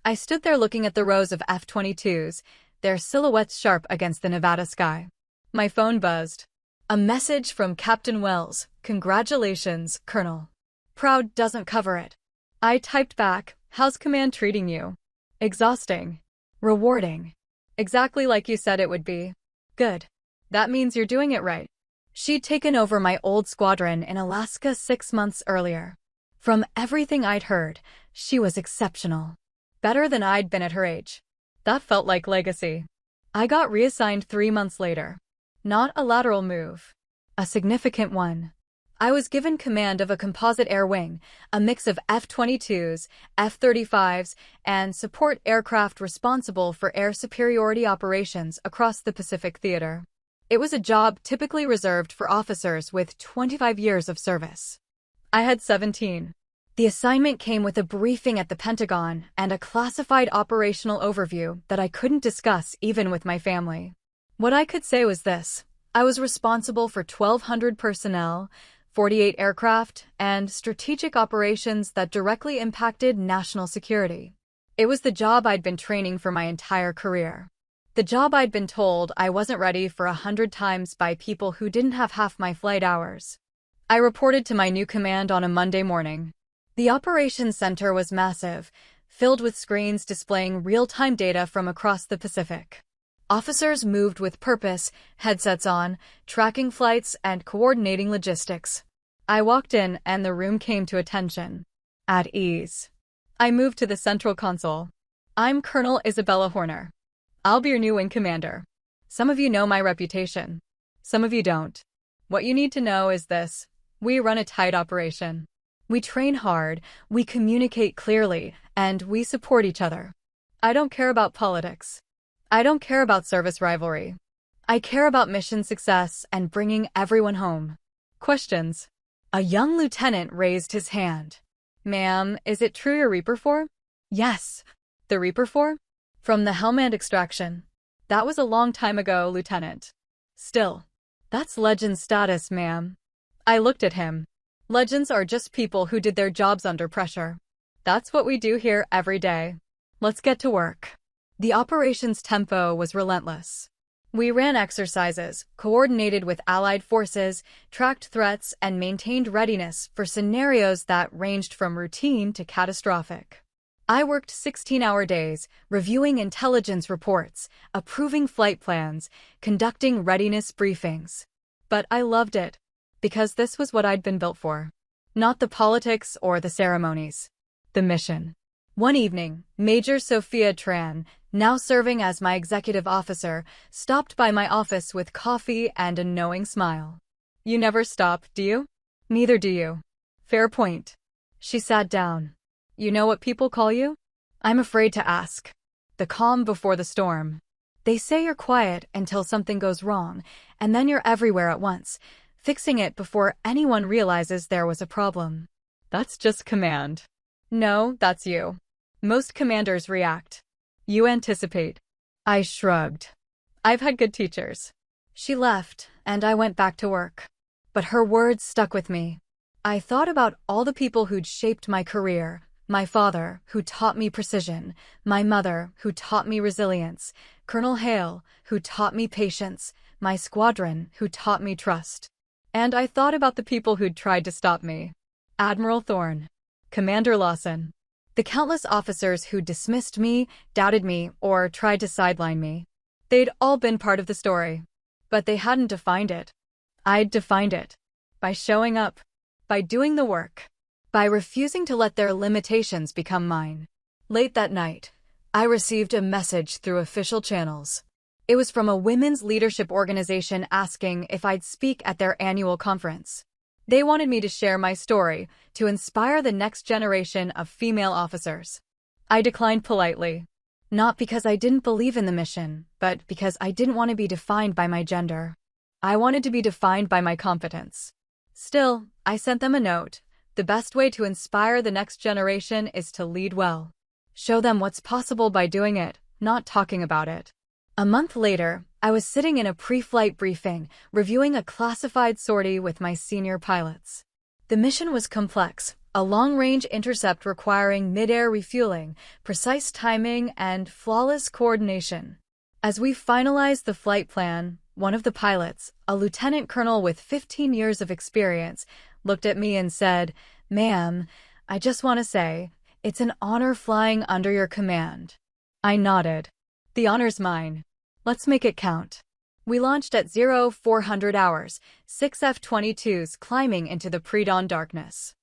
I stood there looking at the rows of F-22s, their silhouettes sharp against the Nevada sky. My phone buzzed. A message from Captain Wells. Congratulations, Colonel. Proud doesn't cover it. I typed back, how's command treating you? Exhausting. Rewarding. Exactly like you said it would be. Good. That means you're doing it right. She'd taken over my old squadron in Alaska 6 months earlier. From everything I'd heard, she was exceptional. Better than I'd been at her age. That felt like legacy. I got reassigned 3 months later. Not a lateral move. A significant one. I was given command of a composite air wing, a mix of F-22s, F-35s, and support aircraft responsible for air superiority operations across the Pacific Theater. It was a job typically reserved for officers with 25 years of service. I had 17. The assignment came with a briefing at the Pentagon and a classified operational overview that I couldn't discuss even with my family. What I could say was this: I was responsible for 1,200 personnel, 48 aircraft, and strategic operations that directly impacted national security. It was the job I'd been training for my entire career. The job I'd been told I wasn't ready for 100 times by people who didn't have half my flight hours. I reported to my new command on a Monday morning. The operations center was massive, filled with screens displaying real-time data from across the Pacific. Officers moved with purpose, headsets on, tracking flights and coordinating logistics. I walked in and the room came to attention. At ease. I moved to the central console. I'm Colonel Isabella Horner. I'll be your new wing commander. Some of you know my reputation. Some of you don't. What you need to know is this: we run a tight operation. We train hard, we communicate clearly, and we support each other. I don't care about politics. I don't care about service rivalry. I care about mission success and bringing everyone home. Questions? A young lieutenant raised his hand. Ma'am, is it true you're Reaper 4? Yes. The Reaper 4? From the Helmand extraction. That was a long time ago, Lieutenant. Still, that's legend status, ma'am. I looked at him. Legends are just people who did their jobs under pressure. That's what we do here every day. Let's get to work. The operations tempo was relentless. We ran exercises, coordinated with allied forces, tracked threats, and maintained readiness for scenarios that ranged from routine to catastrophic. I worked 16-hour days, reviewing intelligence reports, approving flight plans, conducting readiness briefings. But I loved it, because this was what I'd been built for. Not the politics or the ceremonies. The mission. One evening, Major Sophia Tran, now serving as my executive officer, stopped by my office with coffee and a knowing smile. You never stop, do you? Neither do you. Fair point. She sat down. You know what people call you? I'm afraid to ask. The calm before the storm. They say you're quiet until something goes wrong, and then you're everywhere at once, fixing it before anyone realizes there was a problem. That's just command. No, that's you. Most commanders react. You anticipate. I shrugged. I've had good teachers. She left, and I went back to work. But her words stuck with me. I thought about all the people who'd shaped my career. My father, who taught me precision. My mother, who taught me resilience. Colonel Hale, who taught me patience. My squadron, who taught me trust. And I thought about the people who'd tried to stop me. Admiral Thorne. Commander Lawson. The countless officers who dismissed me, doubted me, or tried to sideline me. They'd all been part of the story. But they hadn't defined it. I'd defined it. By showing up. By doing the work. By refusing to let their limitations become mine. Late that night, I received a message through official channels. It was from a women's leadership organization asking if I'd speak at their annual conference. They wanted me to share my story to inspire the next generation of female officers. I declined politely. Not because I didn't believe in the mission, but because I didn't want to be defined by my gender. I wanted to be defined by my competence. Still, I sent them a note. The best way to inspire the next generation is to lead well. Show them what's possible by doing it, not talking about it. A month later, I was sitting in a pre-flight briefing, reviewing a classified sortie with my senior pilots. The mission was complex, a long-range intercept requiring mid-air refueling, precise timing, and flawless coordination. As we finalized the flight plan, one of the pilots, a lieutenant colonel with 15 years of experience, looked at me and said, "Ma'am, I just want to say, it's an honor flying under your command." I nodded. "The honor's mine. Let's make it count." We launched at 0400 hours, 6 F-22s climbing into the pre-dawn darkness.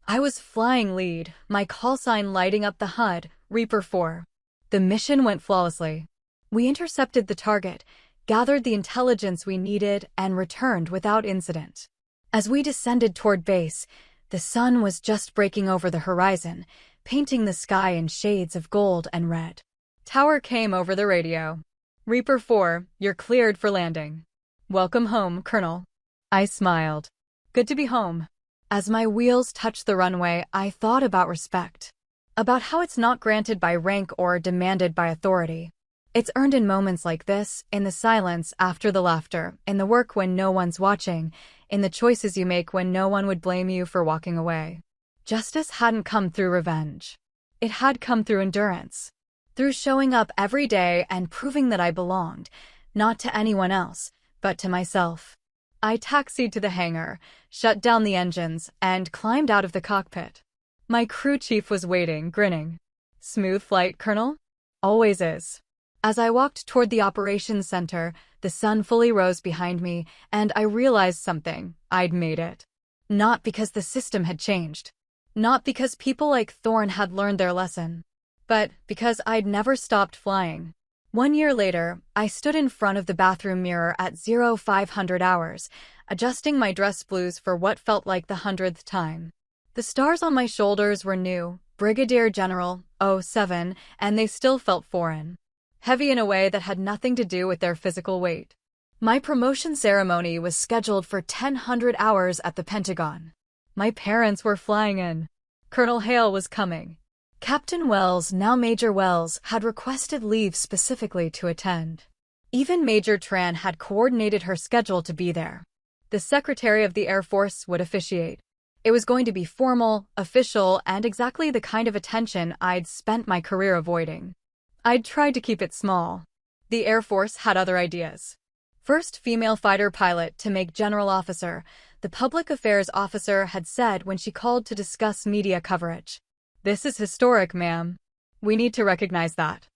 I was flying lead, my call sign lighting up the HUD, Reaper 4. The mission went flawlessly. We intercepted the target, gathered the intelligence we needed, and returned without incident. As we descended toward base, the sun was just breaking over the horizon, painting the sky in shades of gold and red. Tower came over the radio. "Reaper 4, you're cleared for landing." "Welcome home, Colonel." I smiled. "Good to be home." As my wheels touched the runway, I thought about respect. About how it's not granted by rank or demanded by authority. It's earned in moments like this, in the silence after the laughter, in the work when no one's watching, in the choices you make when no one would blame you for walking away. Justice hadn't come through revenge. It had come through endurance. Through showing up every day and proving that I belonged, not to anyone else, but to myself. I taxied to the hangar, shut down the engines, and climbed out of the cockpit. My crew chief was waiting, grinning. "Smooth flight, Colonel?" "Always is." As I walked toward the operations center, the sun fully rose behind me, and I realized something. I'd made it. Not because the system had changed. Not because people like Thorne had learned their lesson. But because I'd never stopped flying. 1 year later, I stood in front of the bathroom mirror at 0500 hours, adjusting my dress blues for what felt like the 100th time. The stars on my shoulders were new, Brigadier General, 07, and they still felt foreign. Heavy in a way that had nothing to do with their physical weight. My promotion ceremony was scheduled for 1000 hours at the Pentagon. My parents were flying in. Colonel Hale was coming. Captain Wells, now Major Wells, had requested leave specifically to attend. Even Major Tran had coordinated her schedule to be there. The Secretary of the Air Force would officiate. It was going to be formal, official, and exactly the kind of attention I'd spent my career avoiding. I'd tried to keep it small. The Air Force had other ideas. First female fighter pilot to make general officer, the public affairs officer had said when she called to discuss media coverage. "This is historic, ma'am. We need to recognize that."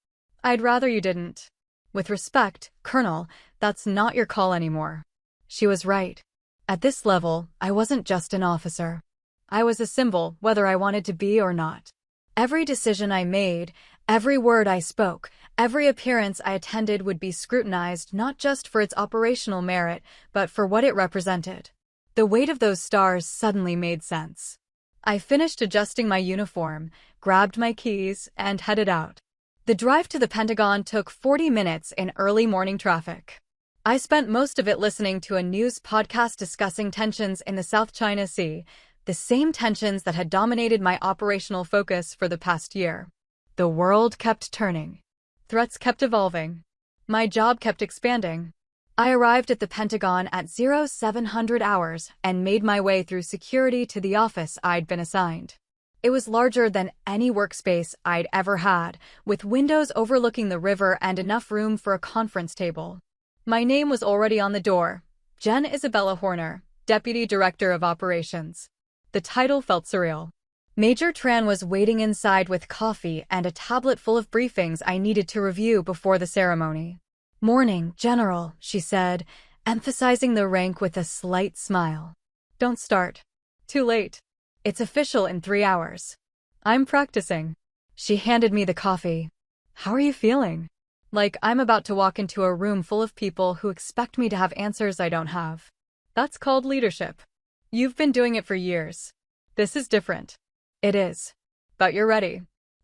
"I'd rather you didn't." "With respect, Colonel, that's not your call anymore." She was right. At this level, I wasn't just an officer. I was a symbol, whether I wanted to be or not. Every decision I made, every word I spoke, every appearance I attended would be scrutinized not just for its operational merit, but for what it represented. The weight of those stars suddenly made sense. I finished adjusting my uniform, grabbed my keys, and headed out. The drive to the Pentagon took 40 minutes in early morning traffic. I spent most of it listening to a news podcast discussing tensions in the South China Sea, the same tensions that had dominated my operational focus for the past year. The world kept turning. Threats kept evolving. My job kept expanding. I arrived at the Pentagon at 0700 hours and made my way through security to the office I'd been assigned. It was larger than any workspace I'd ever had, with windows overlooking the river and enough room for a conference table. My name was already on the door. Jen Isabella Horner, Deputy Director of Operations. The title felt surreal. Major Tran was waiting inside with coffee and a tablet full of briefings I needed to review before the ceremony. "Morning, General," she said, emphasizing the rank with a slight smile. "Don't start. Too late. It's official in 3 hours." "I'm practicing." She handed me the coffee. "How are you feeling?" Like I'm about to walk into a room full of people who expect me to have answers I don't have. That's called leadership. You've been doing it for years. This is different. It is. But you're ready.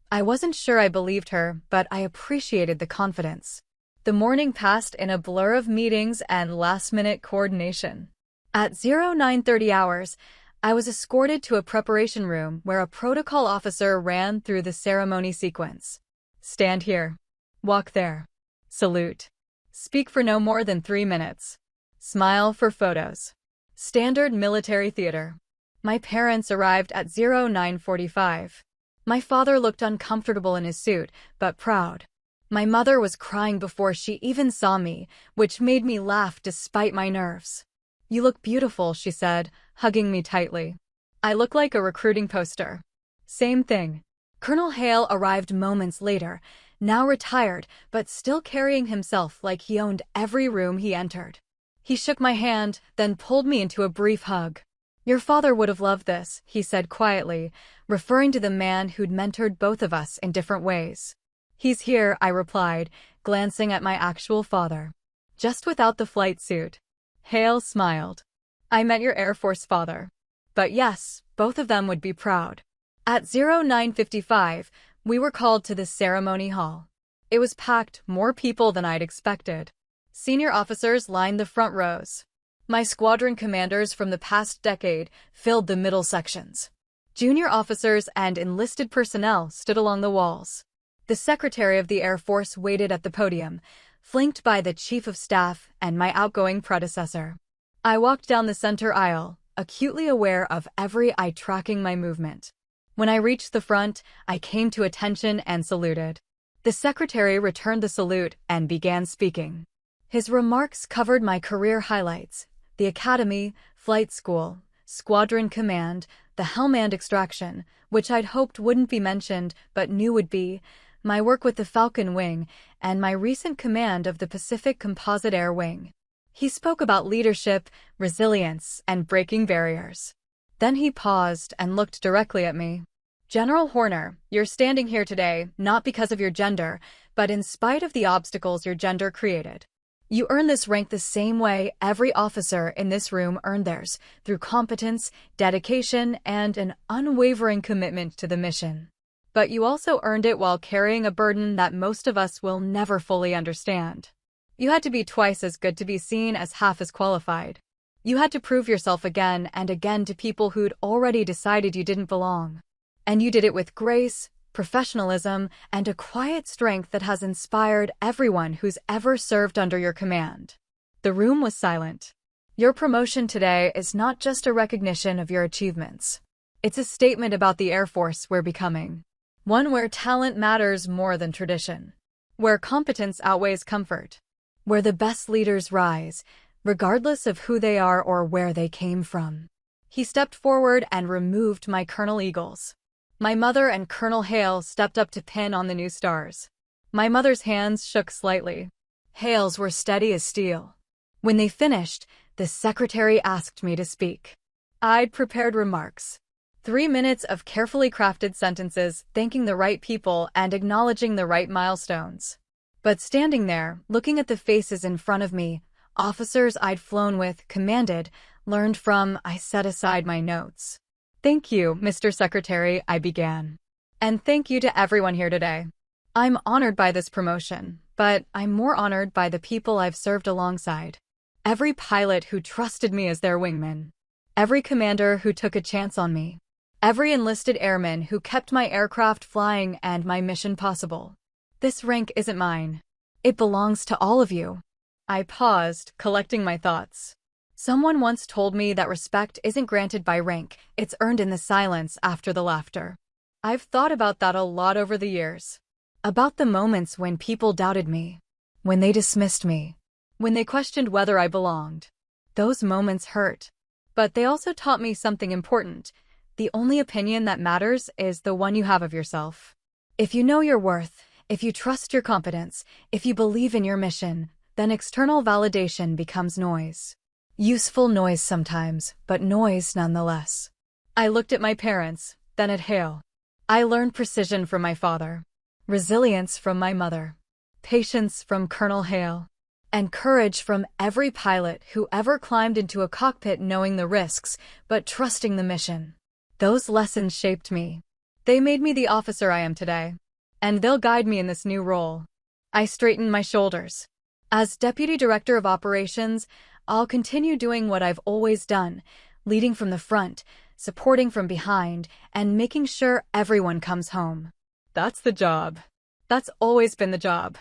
I wasn't sure I believed her, but I appreciated the confidence. The morning passed in a blur of meetings and last-minute coordination. At 0930 hours, I was escorted to a preparation room where a protocol officer ran through the ceremony sequence. Stand here. Walk there. Salute. Speak for no more than 3 minutes. Smile for photos. Standard military theater. My parents arrived at 0945. My father looked uncomfortable in his suit, but proud. My mother was crying before she even saw me, which made me laugh despite my nerves. You look beautiful, she said, hugging me tightly. I look like a recruiting poster. Same thing. Colonel Hale arrived moments later, now retired, but still carrying himself like he owned every room he entered. He shook my hand, then pulled me into a brief hug. Your father would have loved this, he said quietly, referring to the man who'd mentored both of us in different ways. He's here, I replied, glancing at my actual father. Just without the flight suit. Hale smiled. I meant your Air Force father. But yes, both of them would be proud. At 0955, we were called to the ceremony hall. It was packed, more people than I'd expected. Senior officers lined the front rows. My squadron commanders from the past decade filled the middle sections. Junior officers and enlisted personnel stood along the walls. The Secretary of the Air Force waited at the podium, flanked by the Chief of Staff and my outgoing predecessor. I walked down the center aisle, acutely aware of every eye tracking my movement. When I reached the front, I came to attention and saluted. The Secretary returned the salute and began speaking. His remarks covered my career highlights: the Academy, Flight School, Squadron Command, the Helmand extraction, which I'd hoped wouldn't be mentioned but knew would be, my work with the Falcon Wing, and my recent command of the Pacific Composite Air Wing. He spoke about leadership, resilience, and breaking barriers. Then he paused and looked directly at me. General Horner, you're standing here today not because of your gender, but in spite of the obstacles your gender created. You earned this rank the same way every officer in this room earned theirs, through competence, dedication, and an unwavering commitment to the mission. But you also earned it while carrying a burden that most of us will never fully understand. You had to be twice as good to be seen as half as qualified. You had to prove yourself again and again to people who'd already decided you didn't belong. And you did it with grace, professionalism, and a quiet strength that has inspired everyone who's ever served under your command. The room was silent. Your promotion today is not just a recognition of your achievements. It's a statement about the Air Force we're becoming. One where talent matters more than tradition. Where competence outweighs comfort. Where the best leaders rise, regardless of who they are or where they came from. He stepped forward and removed my Colonel Eagles. My mother and Colonel Hale stepped up to pin on the new stars. My mother's hands shook slightly. Hale's were steady as steel. When they finished, the secretary asked me to speak. I'd prepared remarks. 3 minutes of carefully crafted sentences, thanking the right people and acknowledging the right milestones. But standing there, looking at the faces in front of me, officers I'd flown with, commanded, learned from, I set aside my notes. Thank you, Mr. Secretary, I began. And thank you to everyone here today. I'm honored by this promotion, but I'm more honored by the people I've served alongside. Every pilot who trusted me as their wingman. Every commander who took a chance on me. Every enlisted airman who kept my aircraft flying and my mission possible. This rank isn't mine. It belongs to all of you. I paused, collecting my thoughts. Someone once told me that respect isn't granted by rank, it's earned in the silence after the laughter. I've thought about that a lot over the years. About the moments when people doubted me. When they dismissed me. When they questioned whether I belonged. Those moments hurt. But they also taught me something important. The only opinion that matters is the one you have of yourself. If you know your worth, if you trust your competence, if you believe in your mission, then external validation becomes noise. Useful noise sometimes, but noise nonetheless. I looked at my parents, then at Hale. I learned precision from my father. Resilience from my mother. patience from Colonel Hale, and courage from every pilot who ever climbed into a cockpit knowing the risks, but trusting the mission. Those lessons shaped me. They made me the officer I am today, and they'll guide me in this new role. I straightened my shoulders. As Deputy Director of Operations, I'll continue doing what I've always done, leading from the front, supporting from behind, and making sure everyone comes home. That's the job. That's always been the job.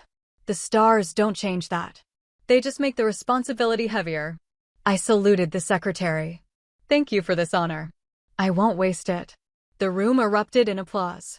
The stars don't change that. They just make the responsibility heavier. I saluted the secretary. Thank you for this honor. I won't waste it. The room erupted in applause.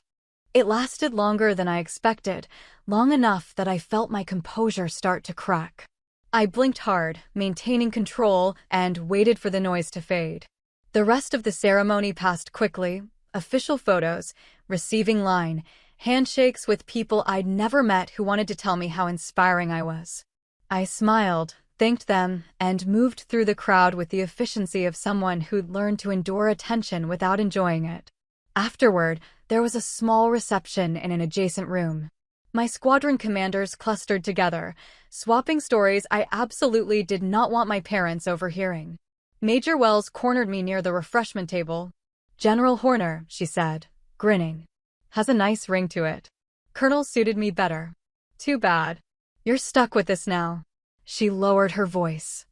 It lasted longer than I expected, long enough that I felt my composure start to crack. I blinked hard, maintaining control, and waited for the noise to fade. The rest of the ceremony passed quickly. Official photos, receiving line, handshakes with people I'd never met who wanted to tell me how inspiring I was. I smiled, thanked them, and moved through the crowd with the efficiency of someone who'd learned to endure attention without enjoying it. Afterward, there was a small reception in an adjacent room. My squadron commanders clustered together, swapping stories I absolutely did not want my parents overhearing. Major Wells cornered me near the refreshment table. "General Horner," she said, grinning. "Has a nice ring to it. Colonel suited me better. Too bad. You're stuck with this now." She lowered her voice.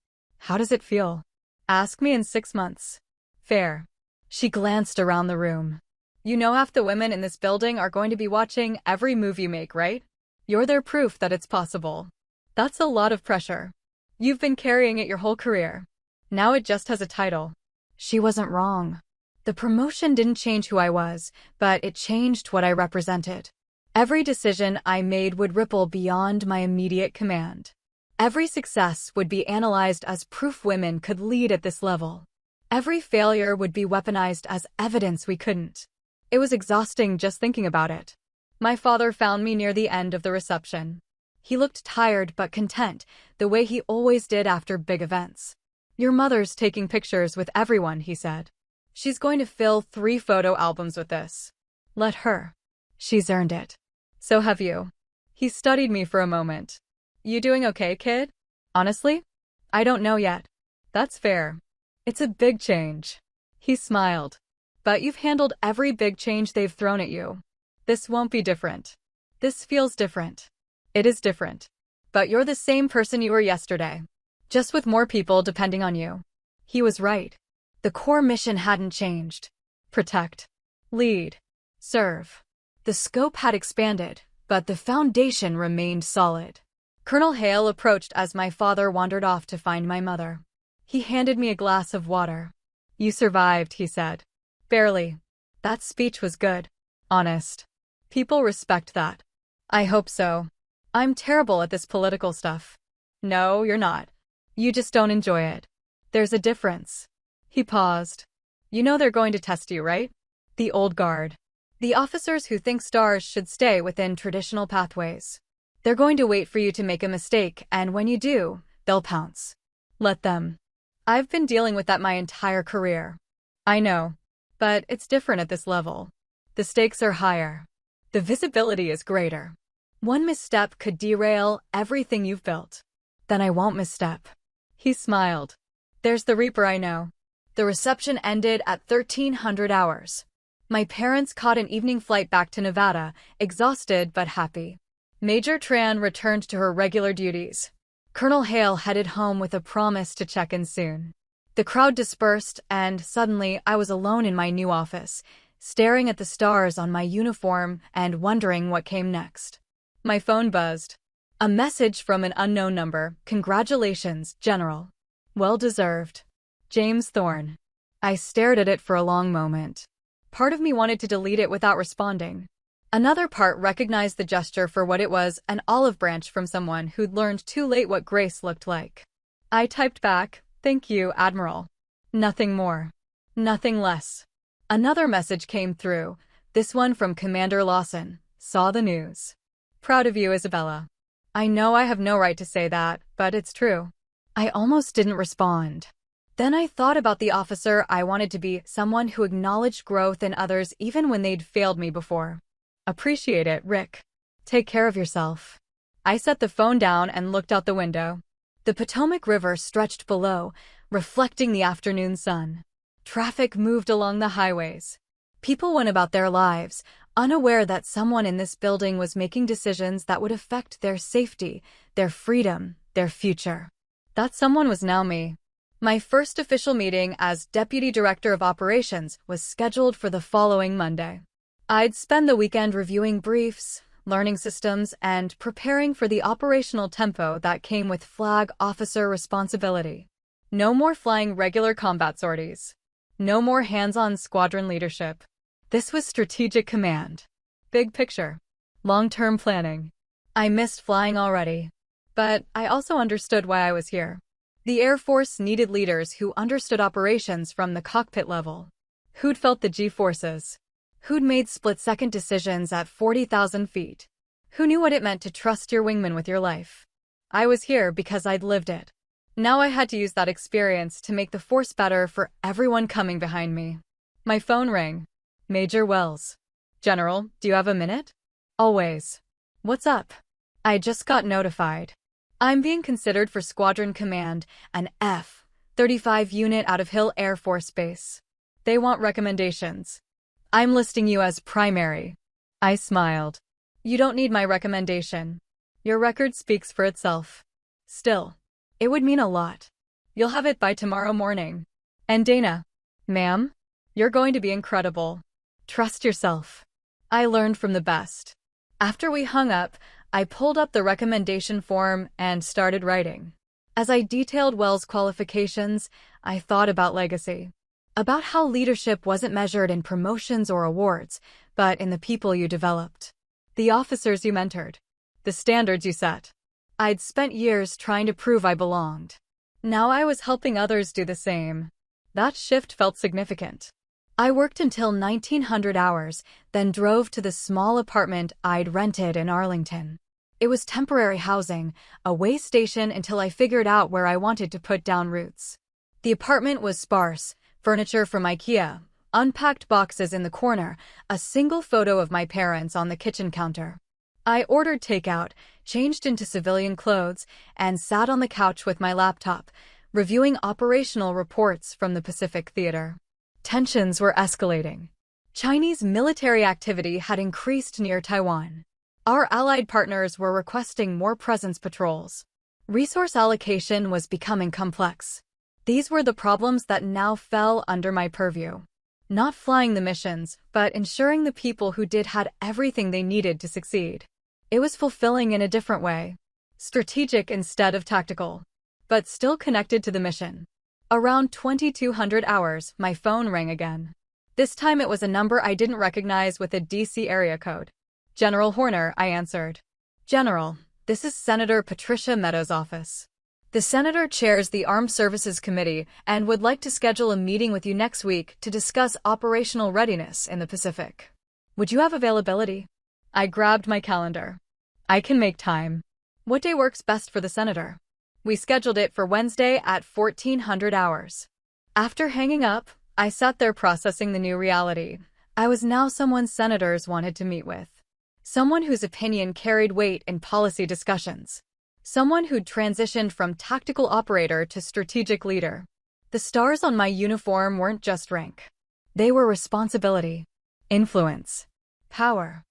"How does it feel? Ask me in 6 months. Fair." She glanced around the room. "You know half the women in this building are going to be watching every move you make, right? You're their proof that it's possible. That's a lot of pressure. You've been carrying it your whole career. Now it just has a title." She wasn't wrong. The promotion didn't change who I was, but it changed what I represented. Every decision I made would ripple beyond my immediate command. Every success would be analyzed as proof women could lead at this level. Every failure would be weaponized as evidence we couldn't. It was exhausting just thinking about it. My father found me near the end of the reception. He looked tired but content, the way he always did after big events. "Your mother's taking pictures with everyone," he said. "She's going to fill 3 photo albums with this. Let her. She's earned it. So have you." He studied me for a moment. "You doing okay, kid?" "Honestly? I don't know yet." "That's fair. It's a big change." He smiled. "But you've handled every big change they've thrown at you. This won't be different. This feels different." "It is different. But you're the same person you were yesterday. Just with more people depending on you." He was right. The core mission hadn't changed. Protect. Lead. Serve. The scope had expanded, but the foundation remained solid. Colonel Hale approached as my father wandered off to find my mother. He handed me a glass of water. "You survived," he said. "Barely. That speech was good. Honest. People respect that." "I hope so. I'm terrible at this political stuff." "No, you're not. You just don't enjoy it. There's a difference." He paused. "You know they're going to test you, right? The old guard. The officers who think stars should stay within traditional pathways. They're going to wait for you to make a mistake, and when you do, they'll pounce. Let them. I've been dealing with that my entire career." "I know. But it's different at this level. The stakes are higher. The visibility is greater. One misstep could derail everything you've built." "Then I won't misstep." He smiled. "There's the Reaper I know." The reception ended at 1300 hours. My parents caught an evening flight back to Nevada, exhausted but happy. Major Tran returned to her regular duties. Colonel Hale headed home with a promise to check in soon. The crowd dispersed, and suddenly I was alone in my new office, staring at the stars on my uniform and wondering what came next. My phone buzzed. A message from an unknown number. "Congratulations, General. Well deserved. James Thorne." I stared at it for a long moment. Part of me wanted to delete it without responding. Another part recognized the gesture for what it was, an olive branch from someone who'd learned too late what grace looked like. I typed back, "Thank you, Admiral." Nothing more. Nothing less. Another message came through, this one from Commander Lawson. "Saw the news. Proud of you, Isabella." I know I have no right to say that, but it's true. I almost didn't respond. Then I thought about the officer I wanted to be, someone who acknowledged growth in others even when they'd failed me before. "Appreciate it, Rick. Take care of yourself." I set the phone down and looked out the window. The Potomac River stretched below, reflecting the afternoon sun. Traffic moved along the highways. People went about their lives, unaware that someone in this building was making decisions that would affect their safety, their freedom, their future. That someone was now me. My first official meeting as Deputy Director of Operations was scheduled for the following Monday. I'd spend the weekend reviewing briefs, learning systems, and preparing for the operational tempo that came with flag officer responsibility. No more flying regular combat sorties. No more hands-on squadron leadership. This was strategic command. Big picture. Long-term planning. I missed flying already. But I also understood why I was here. The Air Force needed leaders who understood operations from the cockpit level. Who'd felt the G-forces. Who'd made split-second decisions at 40,000 feet. Who knew what it meant to trust your wingman with your life. I was here because I'd lived it. Now I had to use that experience to make the force better for everyone coming behind me. My phone rang. Major Wells. General, do you have a minute? Always. What's up? I just got notified. I'm being considered for Squadron Command, an F-35 unit out of Hill Air Force Base. They want recommendations. I'm listing you as primary. I smiled. You don't need my recommendation. Your record speaks for itself. Still, it would mean a lot. You'll have it by tomorrow morning. And Dana. Ma'am? You're going to be incredible. Trust yourself. I learned from the best. After we hung up, I pulled up the recommendation form and started writing. As I detailed Wells' qualifications, I thought about legacy. About how leadership wasn't measured in promotions or awards, but in the people you developed. The officers you mentored. The standards you set. I'd spent years trying to prove I belonged. Now I was helping others do the same. That shift felt significant. I worked until 1900 hours, then drove to the small apartment I'd rented in Arlington. It was temporary housing, a way station until I figured out where I wanted to put down roots. The apartment was sparse, furniture from IKEA, unpacked boxes in the corner, a single photo of my parents on the kitchen counter. I ordered takeout, changed into civilian clothes, and sat on the couch with my laptop, reviewing operational reports from the Pacific Theater. Tensions were escalating. Chinese military activity had increased near Taiwan. Our allied partners were requesting more presence patrols. Resource allocation was becoming complex. These were the problems that now fell under my purview. Not flying the missions, but ensuring the people who did had everything they needed to succeed. It was fulfilling in a different way. Strategic instead of tactical. But still connected to the mission. Around 2200 hours, my phone rang again. This time it was a number I didn't recognize with a DC area code. General Horner, I answered. General, this is Senator Patricia Meadows' office. The Senator chairs the Armed Services Committee and would like to schedule a meeting with you next week to discuss operational readiness in the Pacific. Would you have availability? I grabbed my calendar. I can make time. What day works best for the Senator? We scheduled it for Wednesday at 1400 hours. After hanging up, I sat there processing the new reality. I was now someone senators wanted to meet with. Someone whose opinion carried weight in policy discussions. Someone who'd transitioned from tactical operator to strategic leader. The stars on my uniform weren't just rank. They were responsibility, influence, power.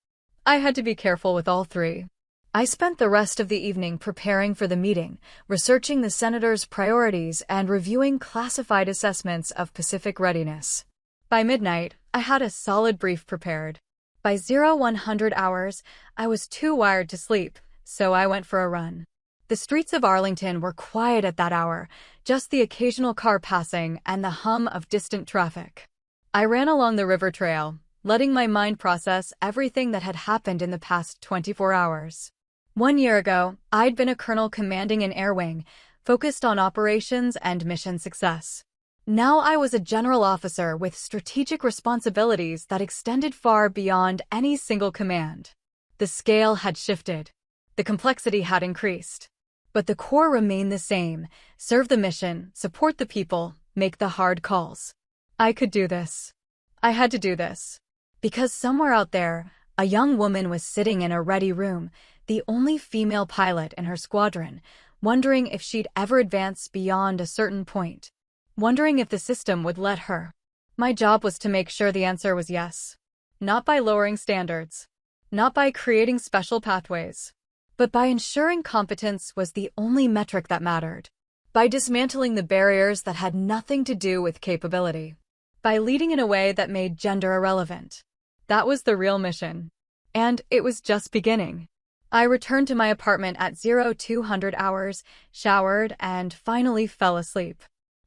I had to be careful with all three. I spent the rest of the evening preparing for the meeting, researching the Senator's priorities and reviewing classified assessments of Pacific readiness. By midnight, I had a solid brief prepared. By 0100 hours, I was too wired to sleep, so I went for a run. The streets of Arlington were quiet at that hour, just the occasional car passing and the hum of distant traffic. I ran along the river trail, letting my mind process everything that had happened in the past 24 hours. 1 year ago, I'd been a colonel commanding an air wing, focused on operations and mission success. Now I was a general officer with strategic responsibilities that extended far beyond any single command. The scale had shifted. The complexity had increased. But the core remained the same: serve the mission, support the people, make the hard calls. I could do this. I had to do this. Because somewhere out there, A young woman was sitting in a ready room, the only female pilot in her squadron, wondering if she'd ever advance beyond a certain point, wondering if the system would let her. My job was to make sure the answer was yes. Not by lowering standards, not by creating special pathways, but by ensuring competence was the only metric that mattered. By dismantling the barriers that had nothing to do with capability. By leading in a way that made gender irrelevant. That was the real mission. And it was just beginning. I returned to my apartment at 0200 hours, showered, and finally fell asleep.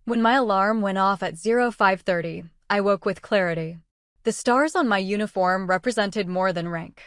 When my alarm went off at 0530, I woke with clarity. The stars on my uniform represented more than rank.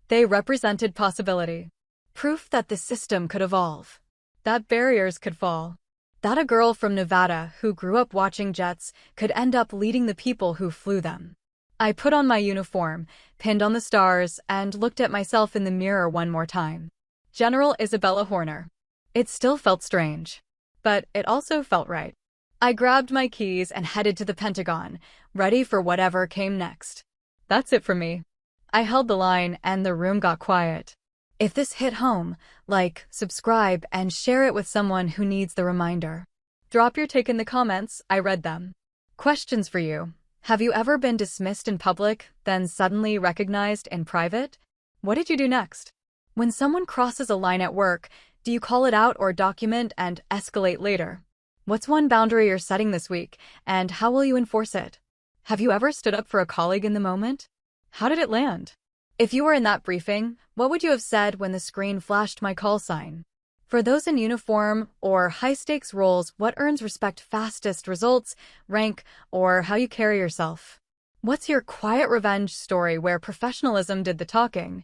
They represented possibility. Proof that the system could evolve. That barriers could fall. That a girl from Nevada who grew up watching jets could end up leading the people who flew them. I put on my uniform, pinned on the stars, and looked at myself in the mirror one more time. General Isabella Horner. It still felt strange. But it also felt right. I grabbed my keys and headed to the Pentagon, ready for whatever came next. That's it for me. I held the line and the room got quiet. If this hit home, like, subscribe, and share it with someone who needs the reminder. Drop your take in the comments, I read them. Questions for you. Have you ever been dismissed in public, then suddenly recognized in private? What did you do next? When someone crosses a line at work, do you call it out or document and escalate later? What's one boundary you're setting this week, and how will you enforce it? Have you ever stood up for a colleague in the moment? How did it land? If you were in that briefing, what would you have said when the screen flashed my call sign? For those in uniform or high-stakes roles, what earns respect fastest? Results, rank, or how you carry yourself? What's your quiet revenge story where professionalism did the talking?